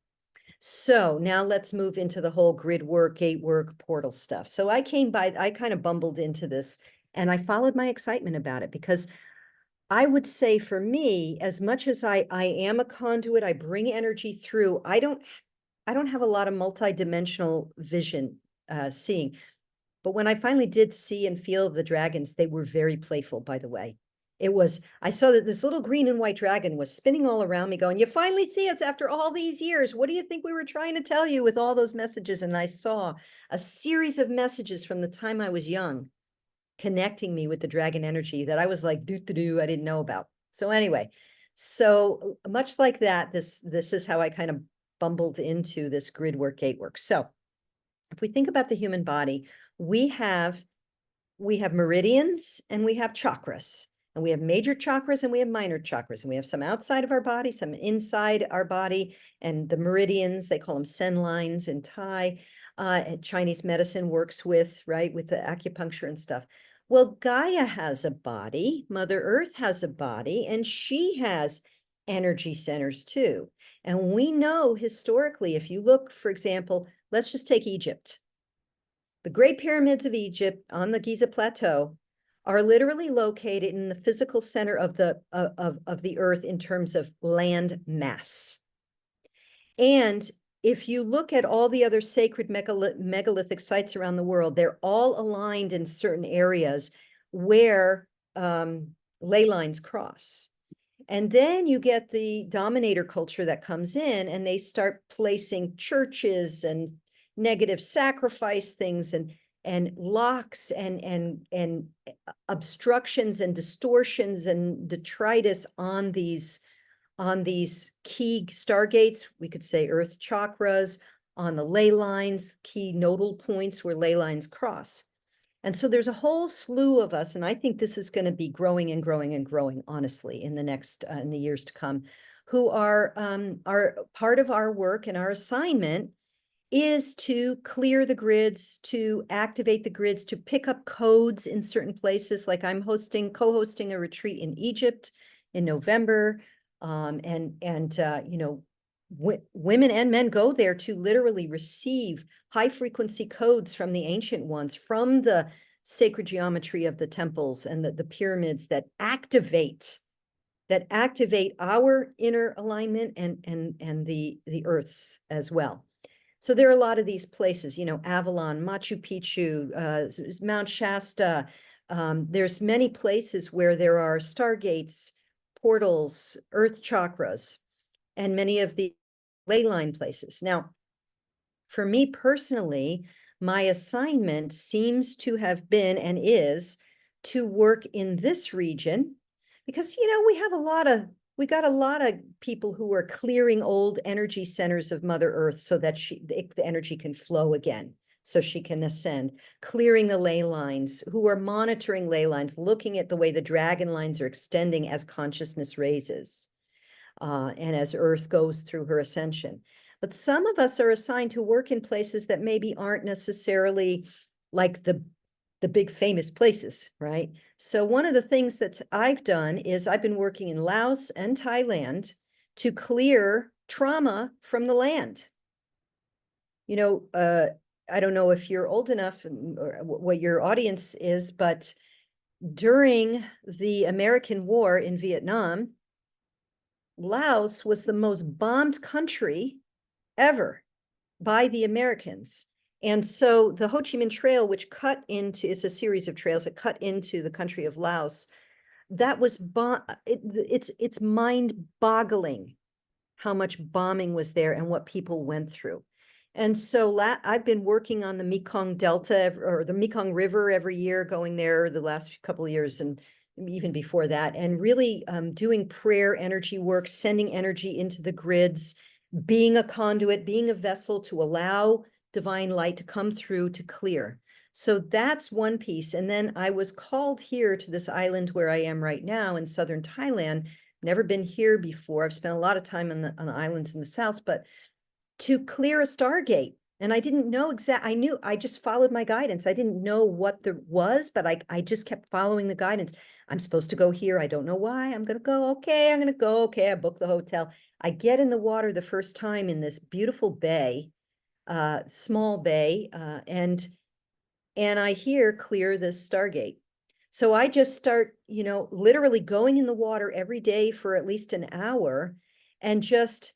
So now let's move into the whole grid work, gate work, portal stuff. So I kind of bumbled into this and I followed my excitement about it because I would say for me, as much as I am a conduit, I bring energy through, I don't have a lot of multidimensional vision seeing. But when I finally did see and feel the dragons, they were very playful, by the way. I saw that this little green and white dragon was spinning all around me going, you finally see us after all these years. What do you think we were trying to tell you with all those messages? And I saw a series of messages from the time I was young, connecting me with the dragon energy that I was like, I didn't know about. So anyway, so much like that, this is how I kind of bumbled into this grid work, gate work. So if we think about the human body, we have meridians and we have chakras, and we have major chakras and we have minor chakras, and we have some outside of our body, some inside our body, and the meridians, they call them sen lines in Thai. Chinese medicine works with, right, with the acupuncture and stuff. Well, Gaia has a body, Mother Earth has a body, and she has energy centers too. And we know historically, if you look, for example, let's just take Egypt. The Great Pyramids of Egypt on the Giza Plateau are literally located in the physical center of the earth in terms of land mass. And if you look at all the other sacred megalithic sites around the world, they're all aligned in certain areas where ley lines cross. And then you get the dominator culture that comes in, and they start placing churches and negative sacrifice things and locks and obstructions and distortions and detritus on these key stargates, we could say earth chakras, on the ley lines, key nodal points where ley lines cross. And so there's a whole slew of us, and I think this is going to be growing and growing and growing, honestly, in the years to come, who are part of our work, and our assignment is to clear the grids, to activate the grids, to pick up codes in certain places. Like I'm co-hosting a retreat in Egypt in November, women and men go there to literally receive high frequency codes from the ancient ones, from the sacred geometry of the temples and the pyramids that activate our inner alignment and the earth's as well. So there are a lot of these places, Avalon, Machu Picchu, Mount Shasta. There's many places where there are stargates, portals, earth chakras, and many of the ley line places. Now, for me personally, my assignment seems to have been and is to work in this region because, we got a lot of people who are clearing old energy centers of Mother Earth so that the energy can flow again, so she can ascend, clearing the ley lines, who are monitoring ley lines, looking at the way the dragon lines are extending as consciousness raises, and as Earth goes through her ascension. But some of us are assigned to work in places that maybe aren't necessarily like the big famous places, right? So one of the things that I've done is I've been working in Laos and Thailand to clear trauma from the land. I don't know if you're old enough or what your audience is, but during the American War in Vietnam, Laos was the most bombed country ever by the Americans. And so the Ho Chi Minh Trail, which it's a series of trails that cut into the country of Laos, that was it's mind-boggling how much bombing was there and what people went through. And so I've been working on the Mekong Delta or the Mekong River every year, going there the last couple of years and even before that, and really doing prayer energy work, sending energy into the grids, being a conduit, being a vessel to allow divine light to come through to clear. So that's one piece. And then I was called here to this island where I am right now in southern Thailand. Never been here before. I've spent a lot of time on the islands in the south, but to clear a stargate. And I didn't know I just followed my guidance. I didn't know what there was, but I just kept following the guidance. I'm supposed to go here. I don't know why. I'm going to go. Okay, I'm going to go. Okay, I booked the hotel. I get in the water the first time in this beautiful bay, small bay, and I hear clear this stargate. So I just start, literally going in the water every day for at least an hour and just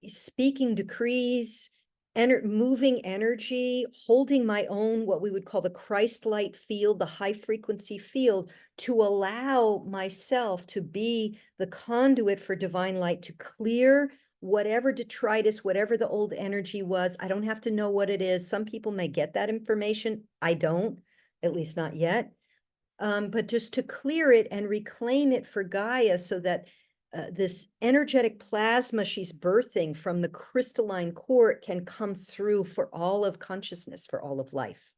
speaking decrees, moving energy, holding my own, what we would call the Christ light field, the high frequency field, to allow myself to be the conduit for divine light to clear whatever detritus, whatever the old energy was. I don't have to know what it is. Some people may get that information. I don't, at least not yet. But just to clear it and reclaim it for Gaia so that this energetic plasma she's birthing from the crystalline core can come through for all of consciousness, for all of life.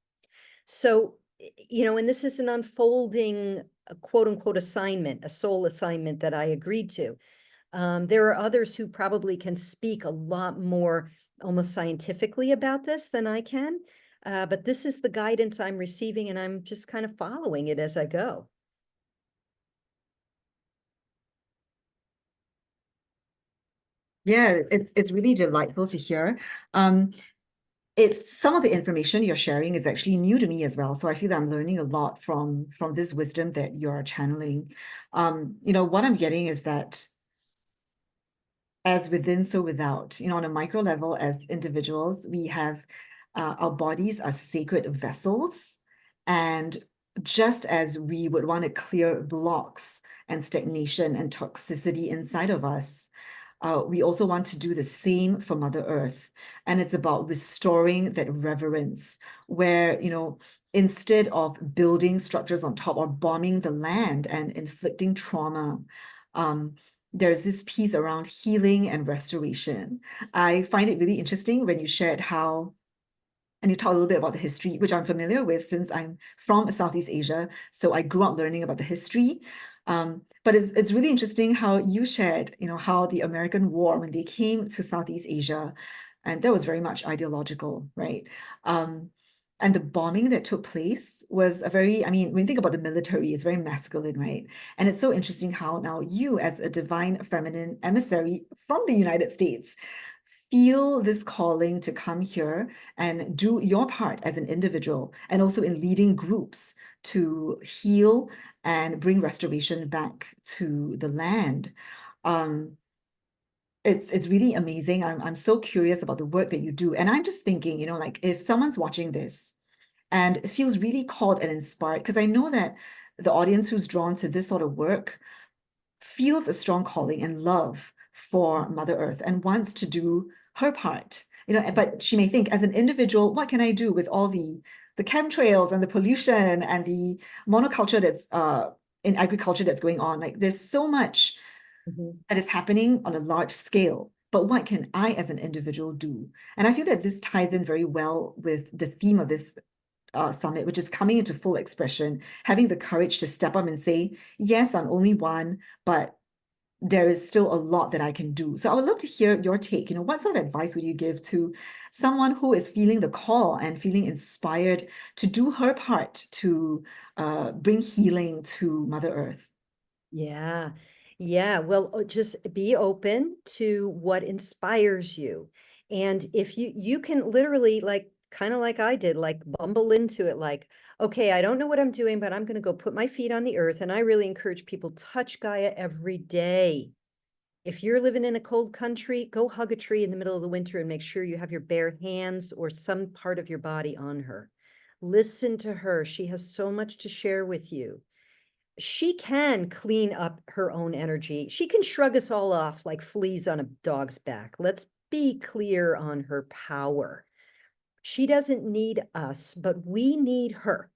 So, and this is an unfolding quote unquote assignment, a soul assignment that I agreed to. There are others who probably can speak a lot more almost scientifically about this than I can. But this is the guidance I'm receiving, and I'm just kind of following it as I go. Yeah, it's really delightful to hear. It's some of the information you're sharing is actually new to me as well. So I feel that I'm learning a lot from this wisdom that you're channeling. What I'm getting is that as within, so without, on a micro level, as individuals, we have our bodies are sacred vessels. And just as we would want to clear blocks and stagnation and toxicity inside of us, we also want to do the same for Mother Earth. And it's about restoring that reverence where, instead of building structures on top or bombing the land and inflicting trauma, there's this piece around healing and restoration. I find it really interesting when you shared how, and you talk a little bit about the history, which I'm familiar with since I'm from Southeast Asia. So I grew up learning about the history. But it's really interesting how you shared, how the American War, when they came to Southeast Asia, and that was very much ideological, right? And the bombing that took place was when you think about the military, it's very masculine, right? And it's so interesting how now you, as a divine feminine emissary from the United States, feel this calling to come here and do your part as an individual and also in leading groups to heal and bring restoration back to the land. It's really amazing. I'm so curious about the work that you do. And I'm just thinking, like if someone's watching this and feels really called and inspired, because I know that the audience who's drawn to this sort of work feels a strong calling and love for Mother Earth and wants to do her part but she may think, as an individual, what can I do with all the chemtrails and the pollution and the monoculture that's in agriculture that's going on? Like, there's so much that is happening on a large scale. But what can I as an individual do? And I feel that this ties in very well with the theme of this summit, which is coming into full expression, having the courage to step up and say, yes, I'm only one, but there is still a lot that I can do. So I would love to hear your take. What sort of advice would you give to someone who is feeling the call and feeling inspired to do her part to bring healing to Mother Earth? Yeah. Yeah. Well, just be open to what inspires you. And if you can literally, like, kind of like I did, like bumble into it, like, okay, I don't know what I'm doing, but I'm going to go put my feet on the earth. And I really encourage people, touch Gaia every day. If you're living in a cold country, go hug a tree in the middle of the winter and make sure you have your bare hands or some part of your body on her. Listen to her. She has so much to share with you. She can clean up her own energy. She can shrug us all off like fleas on a dog's back. Let's be clear on her power. She doesn't need us, but we need her.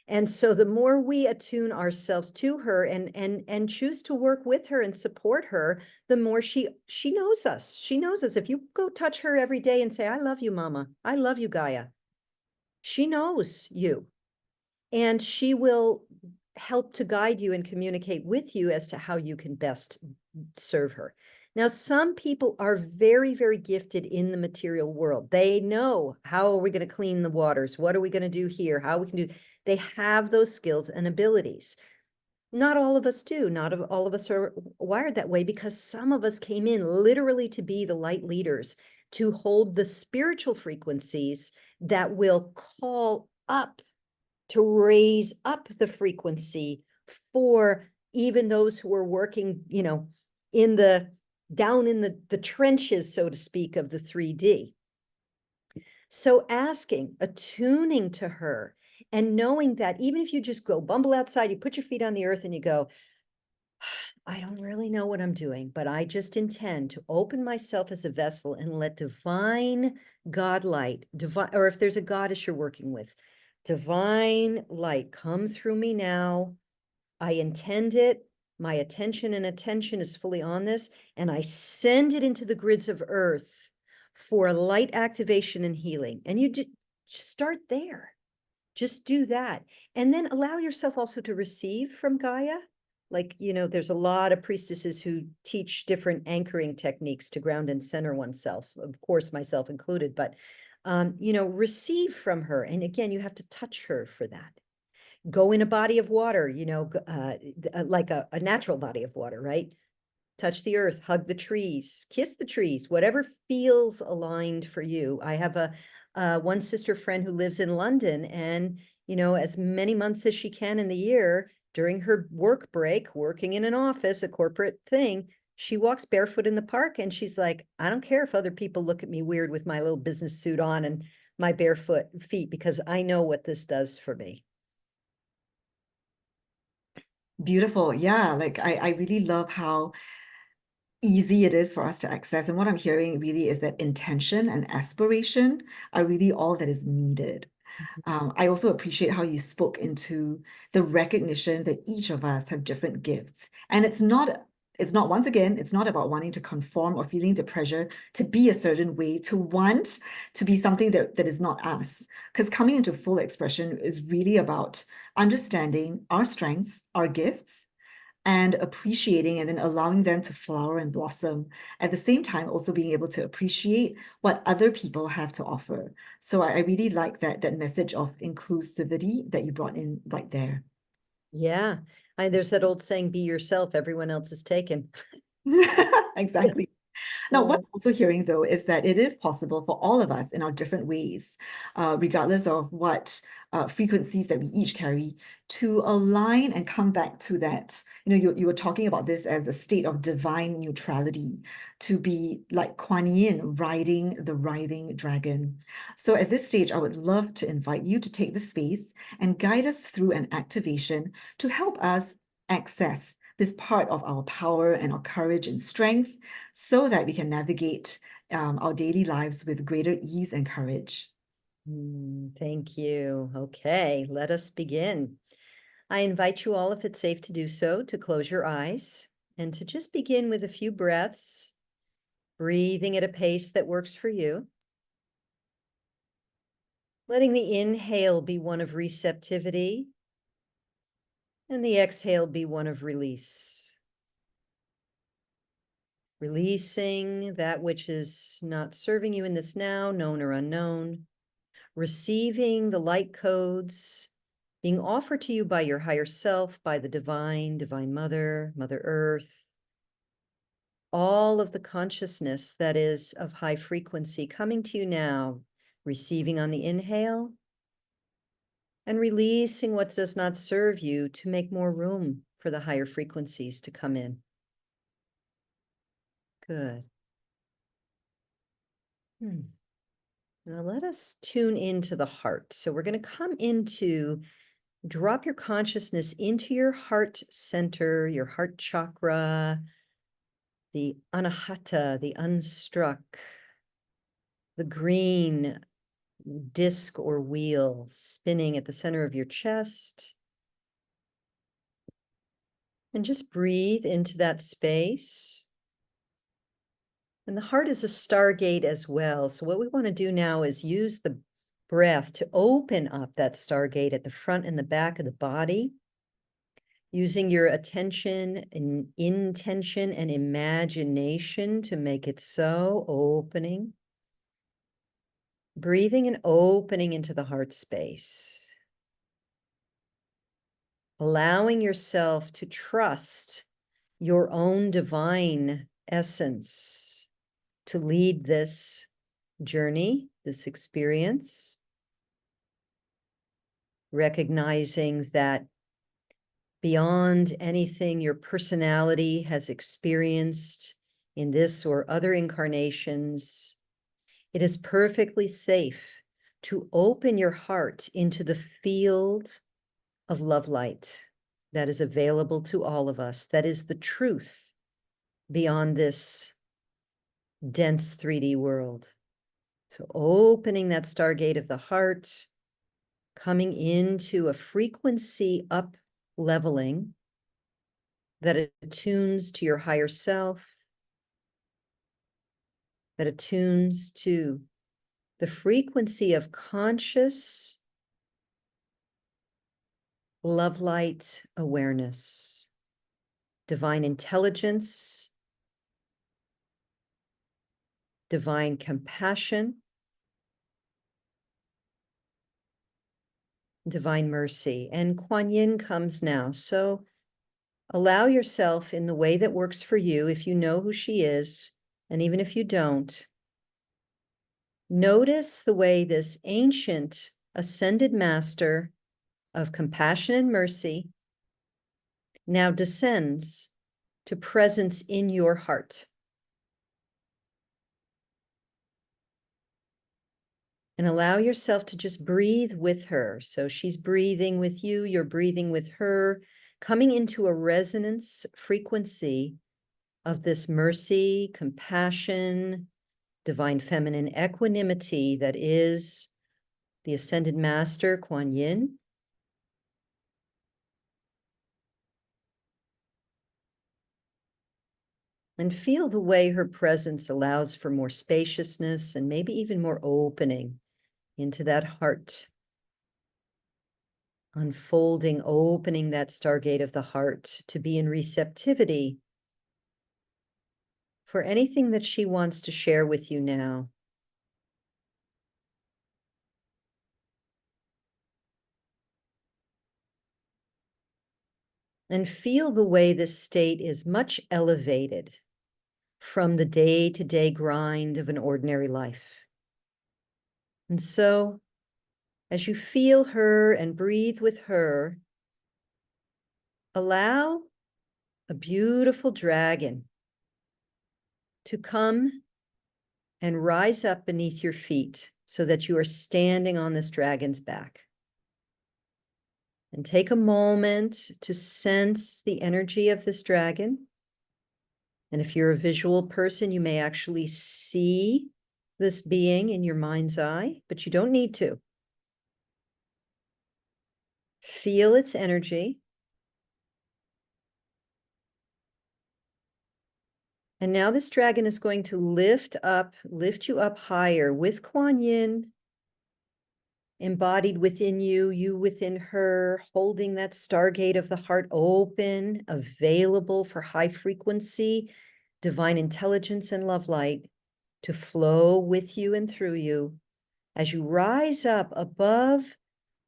And so the more we attune ourselves to her and choose to work with her and support her, the more she knows us. She knows us. If you go touch her every day and say, I love you, Mama. I love you, Gaia. She knows you. And she will help to guide you and communicate with you as to how you can best serve her. Now, some people are very, very gifted in the material world. They know, how are we going to clean the waters? What are we going to do here? How we can do. They have those skills and abilities. Not all of us do. Not all of us are wired that way, because some of us came in literally to be the light leaders, to hold the spiritual frequencies that will call up, to raise up the frequency for even those who are working, in the down in the trenches, so to speak, of the 3D. So attuning to her, and knowing that even if you just go bumble outside, you put your feet on the earth and you go, I don't really know what I'm doing, but I just intend to open myself as a vessel and let divine God light, divine, or if there's a goddess you're working with, divine light come through me now. I intend it. My attention is fully on this, and I send it into the grids of earth for light activation and healing. And you just start there. Just do that. And then allow yourself also to receive from Gaia. Like, there's a lot of priestesses who teach different anchoring techniques to ground and center oneself, of course, myself included, but, receive from her. And again, you have to touch her for that. Go in a body of water, like a natural body of water, right? Touch the earth, hug the trees, kiss the trees, whatever feels aligned for you. I have one sister friend who lives in London, and, as many months as she can in the year during her work break, working in an office, a corporate thing, she walks barefoot in the park, and she's like, I don't care if other people look at me weird with my little business suit on and my barefoot feet, because I know what this does for me. Beautiful. Yeah, like I really love how easy it is for us to access. And what I'm hearing really is that intention and aspiration are really all that is needed. I also appreciate how you spoke into the recognition that each of us have different gifts. And once again, it's not about wanting to conform or feeling the pressure to be a certain way, to want to be something that is not us. Because coming into full expression is really about understanding our strengths, our gifts, and appreciating and then allowing them to flower and blossom. At the same time, also being able to appreciate what other people have to offer. So I really like that message of inclusivity that you brought in right there. Yeah. There's that old saying, be yourself, everyone else is taken. Exactly. Now, what I'm also hearing, though, is that it is possible for all of us in our different ways, regardless of what frequencies that we each carry, to align and come back to that. You were talking about this as a state of divine neutrality, to be like Kuan Yin riding the writhing dragon. So at this stage, I would love to invite you to take the space and guide us through an activation to help us access this part of our power and our courage and strength so that we can navigate our daily lives with greater ease and courage. Thank you. Okay, let us begin. I invite you all, if it's safe to do so, to close your eyes and to just begin with a few breaths, breathing at a pace that works for you. Letting the inhale be one of receptivity and the exhale be one of release. Releasing that which is not serving you in this now, known or unknown. Receiving the light codes being offered to you by your higher self, by the divine, divine mother, Mother Earth. All of the consciousness that is of high frequency coming to you now, receiving on the inhale and releasing what does not serve you to make more room for the higher frequencies to come in. Good. Now let us tune into the heart. So we're going to come into, drop your consciousness into your heart center, your heart chakra, the anahata, the unstruck, the green disc or wheel spinning at the center of your chest. And just breathe into that space. And the heart is a stargate as well. So what we want to do now is use the breath to open up that stargate at the front and the back of the body, using your attention and intention and imagination to make it so, opening. Breathing and opening into the heart space. Allowing yourself to trust your own divine essence to lead this journey, this experience. Recognizing that beyond anything your personality has experienced in this or other incarnations, it is perfectly safe to open your heart into the field of love light that is available to all of us. That is the truth beyond this dense 3D world. So opening that stargate of the heart, coming into a frequency up leveling that attunes to your higher self, that attunes to the frequency of conscious love light awareness, divine intelligence, divine compassion, divine mercy. And Kuan Yin comes now. So allow yourself in the way that works for you, if you know who she is, and even if you don't, notice the way this ancient ascended master of compassion and mercy now descends to presence in your heart. And allow yourself to just breathe with her. So she's breathing with you, you're breathing with her, coming into a resonance frequency of this mercy, compassion, divine feminine equanimity that is the ascended master, Kuan Yin. And feel the way her presence allows for more spaciousness and maybe even more opening into that heart. Unfolding, opening that stargate of the heart to be in receptivity for anything that she wants to share with you now. And feel the way this state is much elevated from the day-to-day grind of an ordinary life. And so, as you feel her and breathe with her, allow a beautiful dragon to come and rise up beneath your feet so that you are standing on this dragon's back. And take a moment to sense the energy of this dragon. And if you're a visual person, you may actually see this being in your mind's eye, but you don't need to. Feel its energy. And now this dragon is going to lift you up higher with Kuan Yin embodied within you, you within her, holding that stargate of the heart open, available for high frequency, divine intelligence and love light to flow with you and through you as you rise up above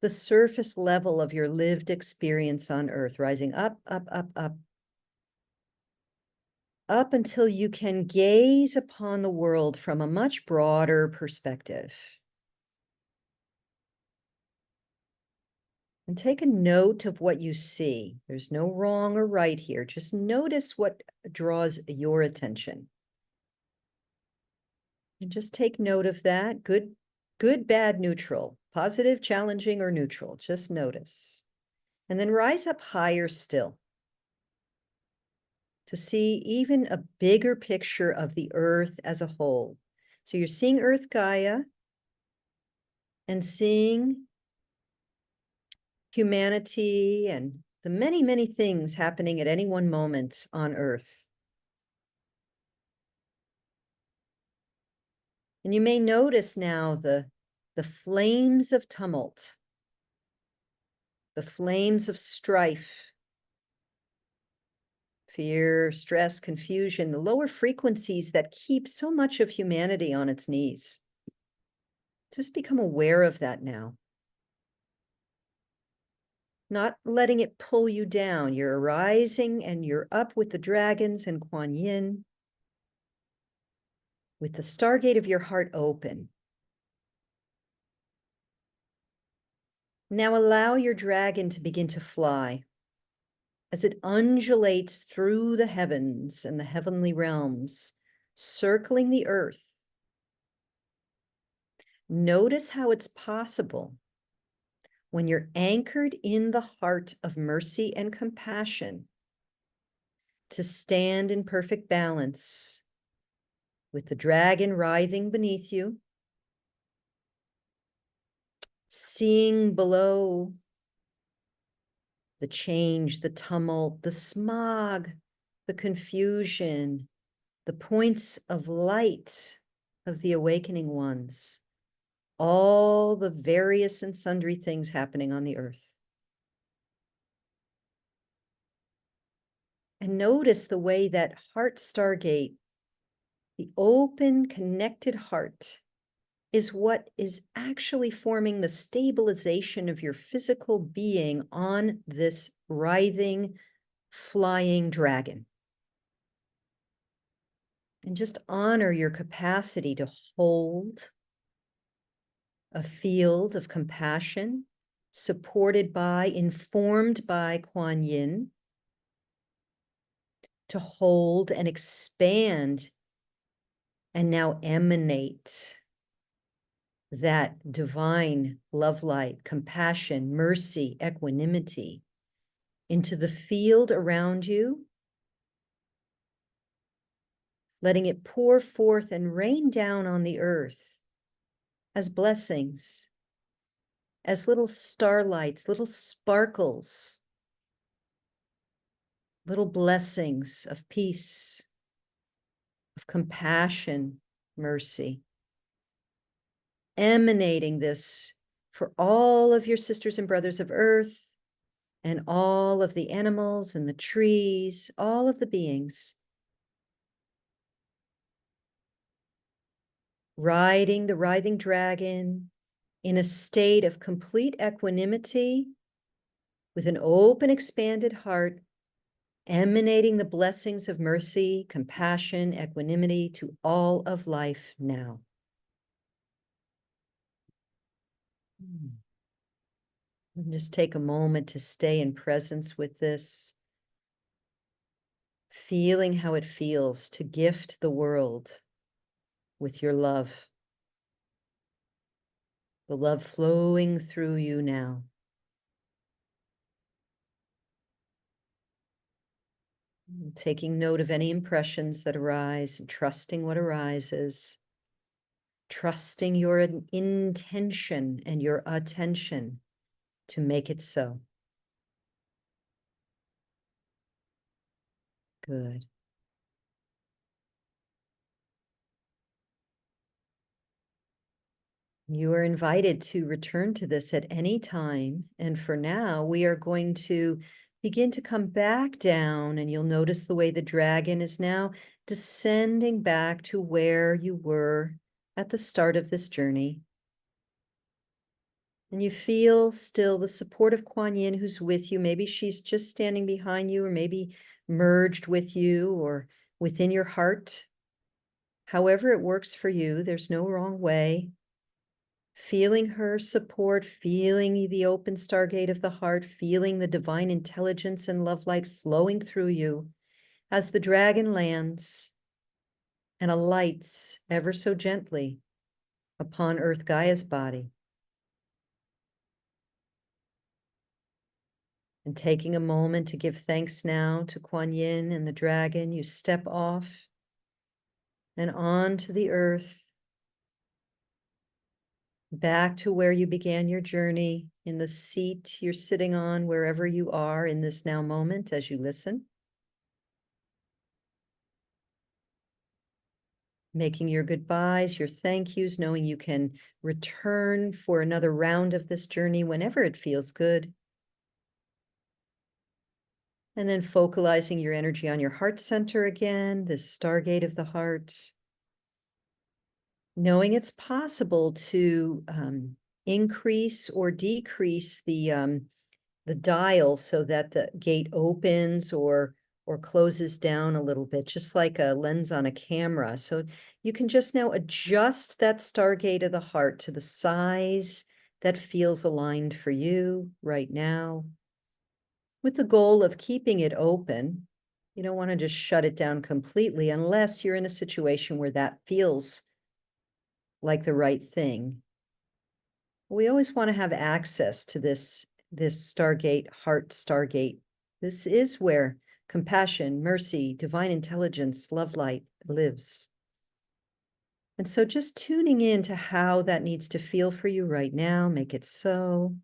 the surface level of your lived experience on earth, rising up, up, up, up, up until you can gaze upon the world from a much broader perspective. And take a note of what you see. There's no wrong or right here. Just notice what draws your attention. And just take note of that. Good, bad, neutral, positive, challenging, or neutral. Just notice. And then rise up higher still to see even a bigger picture of the earth as a whole. So you're seeing Earth Gaia and seeing humanity and the many, many things happening at any one moment on Earth. And you may notice now the flames of tumult, the flames of strife, fear, stress, confusion, the lower frequencies that keep so much of humanity on its knees. Just become aware of that now. Not letting it pull you down. You're arising and you're up with the dragons and Kuan Yin, with the stargate of your heart open. Now allow your dragon to begin to fly as it undulates through the heavens and the heavenly realms, circling the earth. Notice how it's possible when you're anchored in the heart of mercy and compassion to stand in perfect balance with the dragon writhing beneath you, seeing below the change, the tumult, the smog, the confusion, the points of light of the awakening ones, all the various and sundry things happening on the earth. And notice the way that heart stargate, the open, connected heart, is what is actually forming the stabilization of your physical being on this writhing, flying dragon. And just honor your capacity to hold a field of compassion, supported by, informed by Kuan Yin, to hold and expand and now emanate that divine love light, compassion, mercy, equanimity into the field around you, letting it pour forth and rain down on the earth as blessings, as little starlights, little sparkles, little blessings of peace, of compassion, mercy, emanating this for all of your sisters and brothers of earth and all of the animals and the trees, all of the beings, riding the writhing dragon in a state of complete equanimity with an open, expanded heart, emanating the blessings of mercy, compassion, equanimity to all of life now. And just take a moment to stay in presence with this, feeling how it feels to gift the world with your love, the love flowing through you now. Taking note of any impressions that arise and trusting what arises. Trusting your intention and your attention to make it so. Good. You are invited to return to this at any time. And for now, we are going to begin to come back down, and you'll notice the way the dragon is now descending back to where you were at the start of this journey. And you feel still the support of Kuan Yin who's with you. Maybe she's just standing behind you, or maybe merged with you or within your heart. However it works for you, there's no wrong way. Feeling her support, feeling the open stargate of the heart, feeling the divine intelligence and love light flowing through you as the dragon lands and alights ever so gently upon Earth Gaia's body. And taking a moment to give thanks now to Kuan Yin and the dragon, you step off and onto the earth, back to where you began your journey, in the seat you're sitting on, wherever you are in this now moment as you listen. Making your goodbyes, your thank yous, knowing you can return for another round of this journey whenever it feels good. And then focalizing your energy on your heart center again, this stargate of the heart. Knowing it's possible to increase or decrease the dial so that the gate opens or closes down a little bit, just like a lens on a camera. So you can just now adjust that stargate of the heart to the size that feels aligned for you right now, with the goal of keeping it open. You don't want to just shut it down completely unless you're in a situation where that feels like the right thing. We always want to have access to this stargate, heart stargate. This is where compassion, mercy, divine intelligence, love light lives. And so just tuning in to how that needs to feel for you right now, make it so.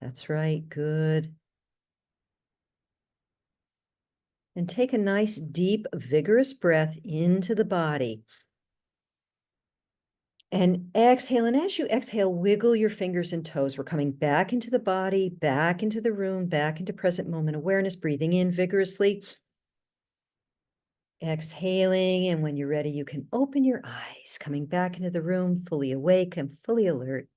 That's right, good. And take a nice, deep, vigorous breath into the body. And exhale, and as you exhale, wiggle your fingers and toes. We're coming back into the body, back into the room, back into present moment awareness, breathing in vigorously. Exhaling, and when you're ready, you can open your eyes, coming back into the room, fully awake and fully alert.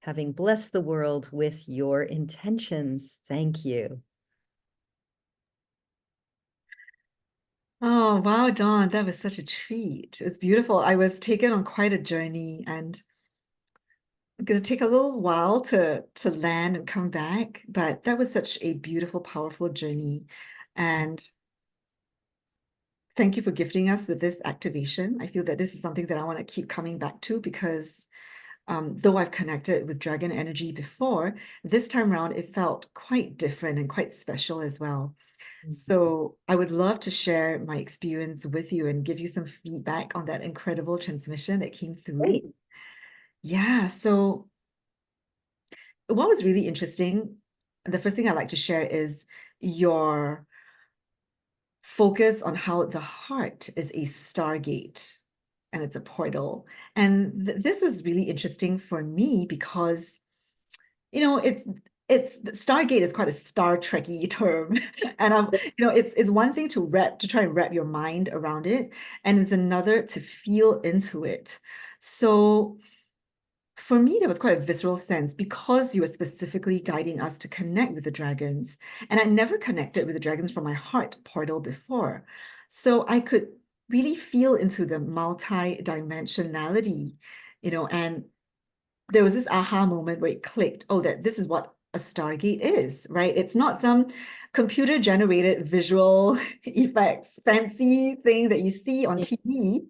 Having blessed the world with your intentions. Thank you. Oh, wow, Dawn, that was such a treat. It was beautiful. I was taken on quite a journey, and I'm going to take a little while to land and come back, but that was such a beautiful, powerful journey. And thank you for gifting us with this activation. I feel that this is something that I want to keep coming back to because though I've connected with dragon energy before, this time around it felt quite different and quite special as well. So I would love to share my experience with you and give you some feedback on that incredible transmission that came through. Great. Yeah, so what was really interesting, the first thing I'd like to share is your focus on how the heart is a stargate and it's a portal. And this was really interesting for me because, you know, it's Stargate is quite a Star Trekky term. And it's one thing to try and wrap your mind around it, and it's another to feel into it. So for me, there was quite a visceral sense because you were specifically guiding us to connect with the dragons. And I never connected with the dragons from my heart portal before. So I could really feel into the multi-dimensionality, and there was this aha moment where it clicked, oh, that this is what a Stargate is, right? It's not some computer-generated visual effects, fancy thing that you see on TV.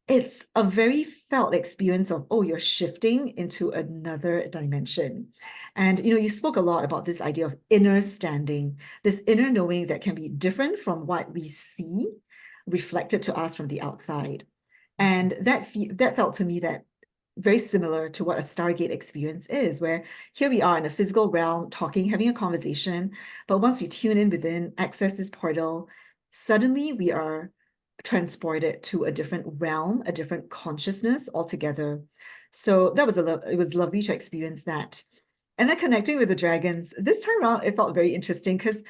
It's a very felt experience of, oh, you're shifting into another dimension. And, you spoke a lot about this idea of inner standing, this inner knowing that can be different from what we see reflected to us from the outside. And that felt to me that very similar to what a Stargate experience is, where here we are in a physical realm, talking, having a conversation, but once we tune in within, access this portal, suddenly we are transported to a different realm, a different consciousness altogether. So that was it was lovely to experience that. And then connecting with the dragons, this time around, it felt very interesting because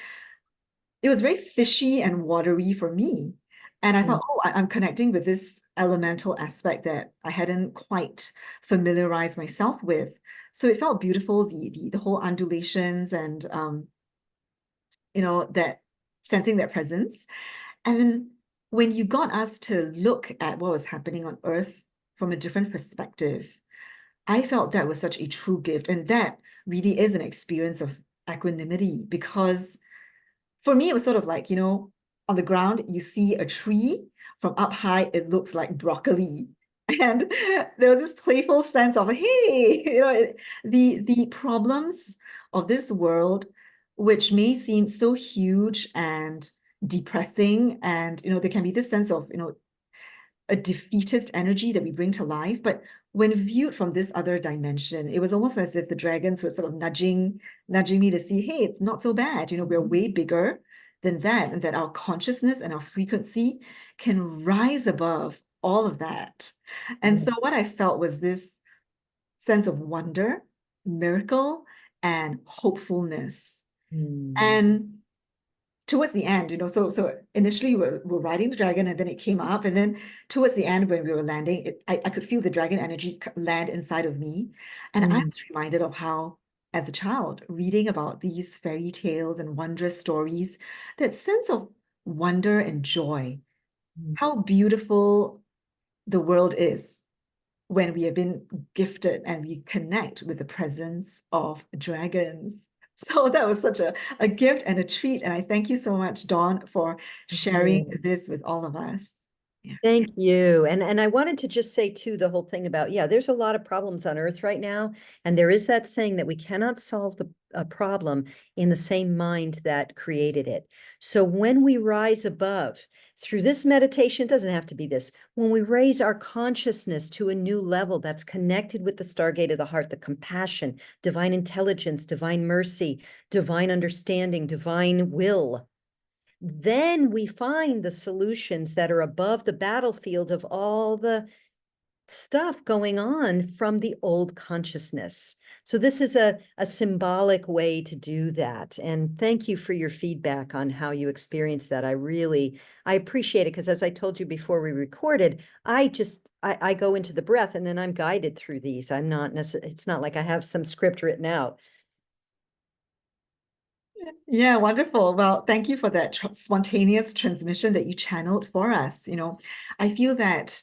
it was very fishy and watery for me. And I thought, oh, I'm connecting with this elemental aspect that I hadn't quite familiarized myself with. So it felt beautiful, the whole undulations and that sensing that presence. And then when you got us to look at what was happening on Earth from a different perspective, I felt that was such a true gift. And that really is an experience of equanimity because for me, it was sort of like, on the ground, you see a tree from up high, it looks like broccoli. And there was this playful sense of, hey, the problems of this world, which may seem so huge and depressing, and there can be this sense of, a defeatist energy that we bring to life. But when viewed from this other dimension, it was almost as if the dragons were sort of nudging me to see, hey, it's not so bad. We're way bigger than that, and that our consciousness and our frequency can rise above all of that. And so what I felt was this sense of wonder, miracle, and hopefulness. And towards the end, so initially we're riding the dragon and then it came up. And then towards the end, when we were landing, I could feel the dragon energy land inside of me. And I was reminded of how, as a child, reading about these fairy tales and wondrous stories, that sense of wonder and joy, how beautiful the world is when we have been gifted and we connect with the presence of dragons. So that was such a gift and a treat. And I thank you so much, Dawn, for sharing this with all of us. Yeah. Thank you. And I wanted to just say too, the whole thing about, there's a lot of problems on Earth right now. And there is that saying that we cannot solve a problem in the same mind that created it. So when we rise above through this meditation, it doesn't have to be this, when we raise our consciousness to a new level that's connected with the Stargate of the heart, the compassion, divine intelligence, divine mercy, divine understanding, divine will, then we find the solutions that are above the battlefield of all the stuff going on from the old consciousness. So this is a symbolic way to do that. And thank you for your feedback on how you experienced that. I appreciate it because, as I told you before we recorded, I go into the breath and then I'm guided through these. It's not like I have some script written out. Yeah, wonderful. Well, thank you for that spontaneous transmission that you channeled for us. I feel that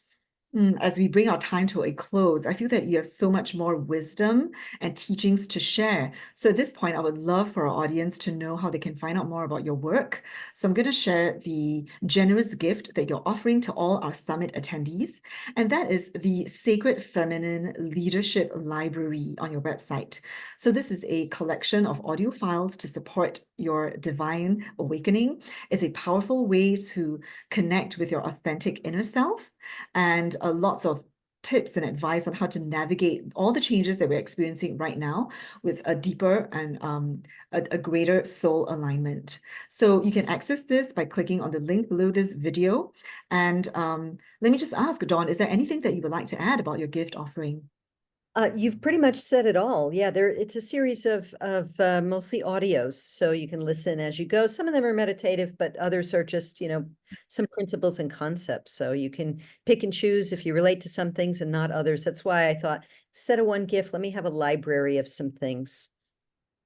as we bring our time to a close, I feel that you have so much more wisdom and teachings to share. So at this point, I would love for our audience to know how they can find out more about your work. So I'm going to share the generous gift that you're offering to all our summit attendees, and that is the Sacred Feminine Leadership Library on your website. So this is a collection of audio files to support your divine awakening. It's a powerful way to connect with your authentic inner self, and lots of tips and advice on how to navigate all the changes that we're experiencing right now with a deeper and a greater soul alignment. So you can access this by clicking on the link below this video. And let me just ask, Dawn, is there anything that you would like to add about your gift offering? You've pretty much said it all. Yeah, it's a series of mostly audios, so you can listen as you go. Some of them are meditative, but others are just, some principles and concepts. So you can pick and choose if you relate to some things and not others. That's why I thought, instead of one gift, let me have a library of some things.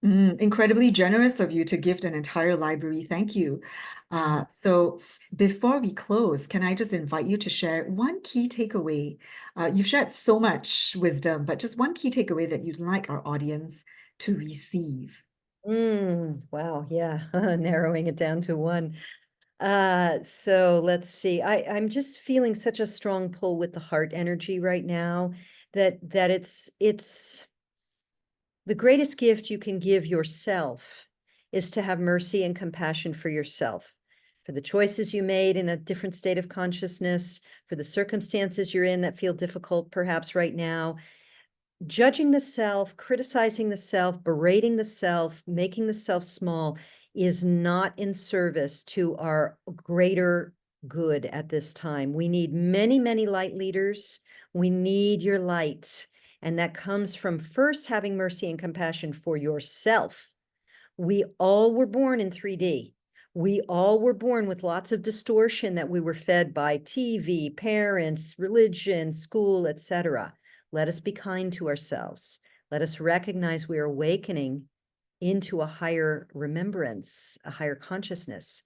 Incredibly generous of you to gift an entire library. Thank you. So before we close, can I just invite you to share one key takeaway? You've shared so much wisdom, but just one key takeaway that you'd like our audience to receive. Wow, yeah, narrowing it down to one. So let's see. I'm just feeling such a strong pull with the heart energy right now that it's the greatest gift you can give yourself is to have mercy and compassion for yourself, for the choices you made in a different state of consciousness, for the circumstances you're in that feel difficult perhaps right now. Judging the self, criticizing the self, berating the self, making the self small is not in service to our greater good at this time. We need many, many light leaders. We need your light. And that comes from first having mercy and compassion for yourself. We all were born in 3D. We all were born with lots of distortion that we were fed by TV, parents, religion, school, etc. Let us be kind to ourselves. Let us recognize we are awakening into a higher remembrance, a higher consciousness,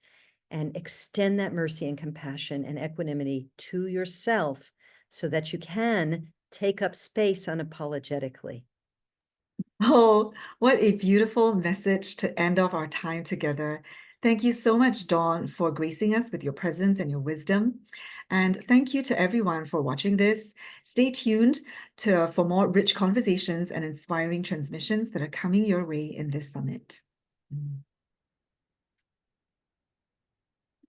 and extend that mercy and compassion and equanimity to yourself so that you can take up space unapologetically. Oh, what a beautiful message to end off our time together. Thank you so much, Dawn, for gracing us with your presence and your wisdom. And thank you to everyone for watching this. Stay tuned for more rich conversations and inspiring transmissions that are coming your way in this summit.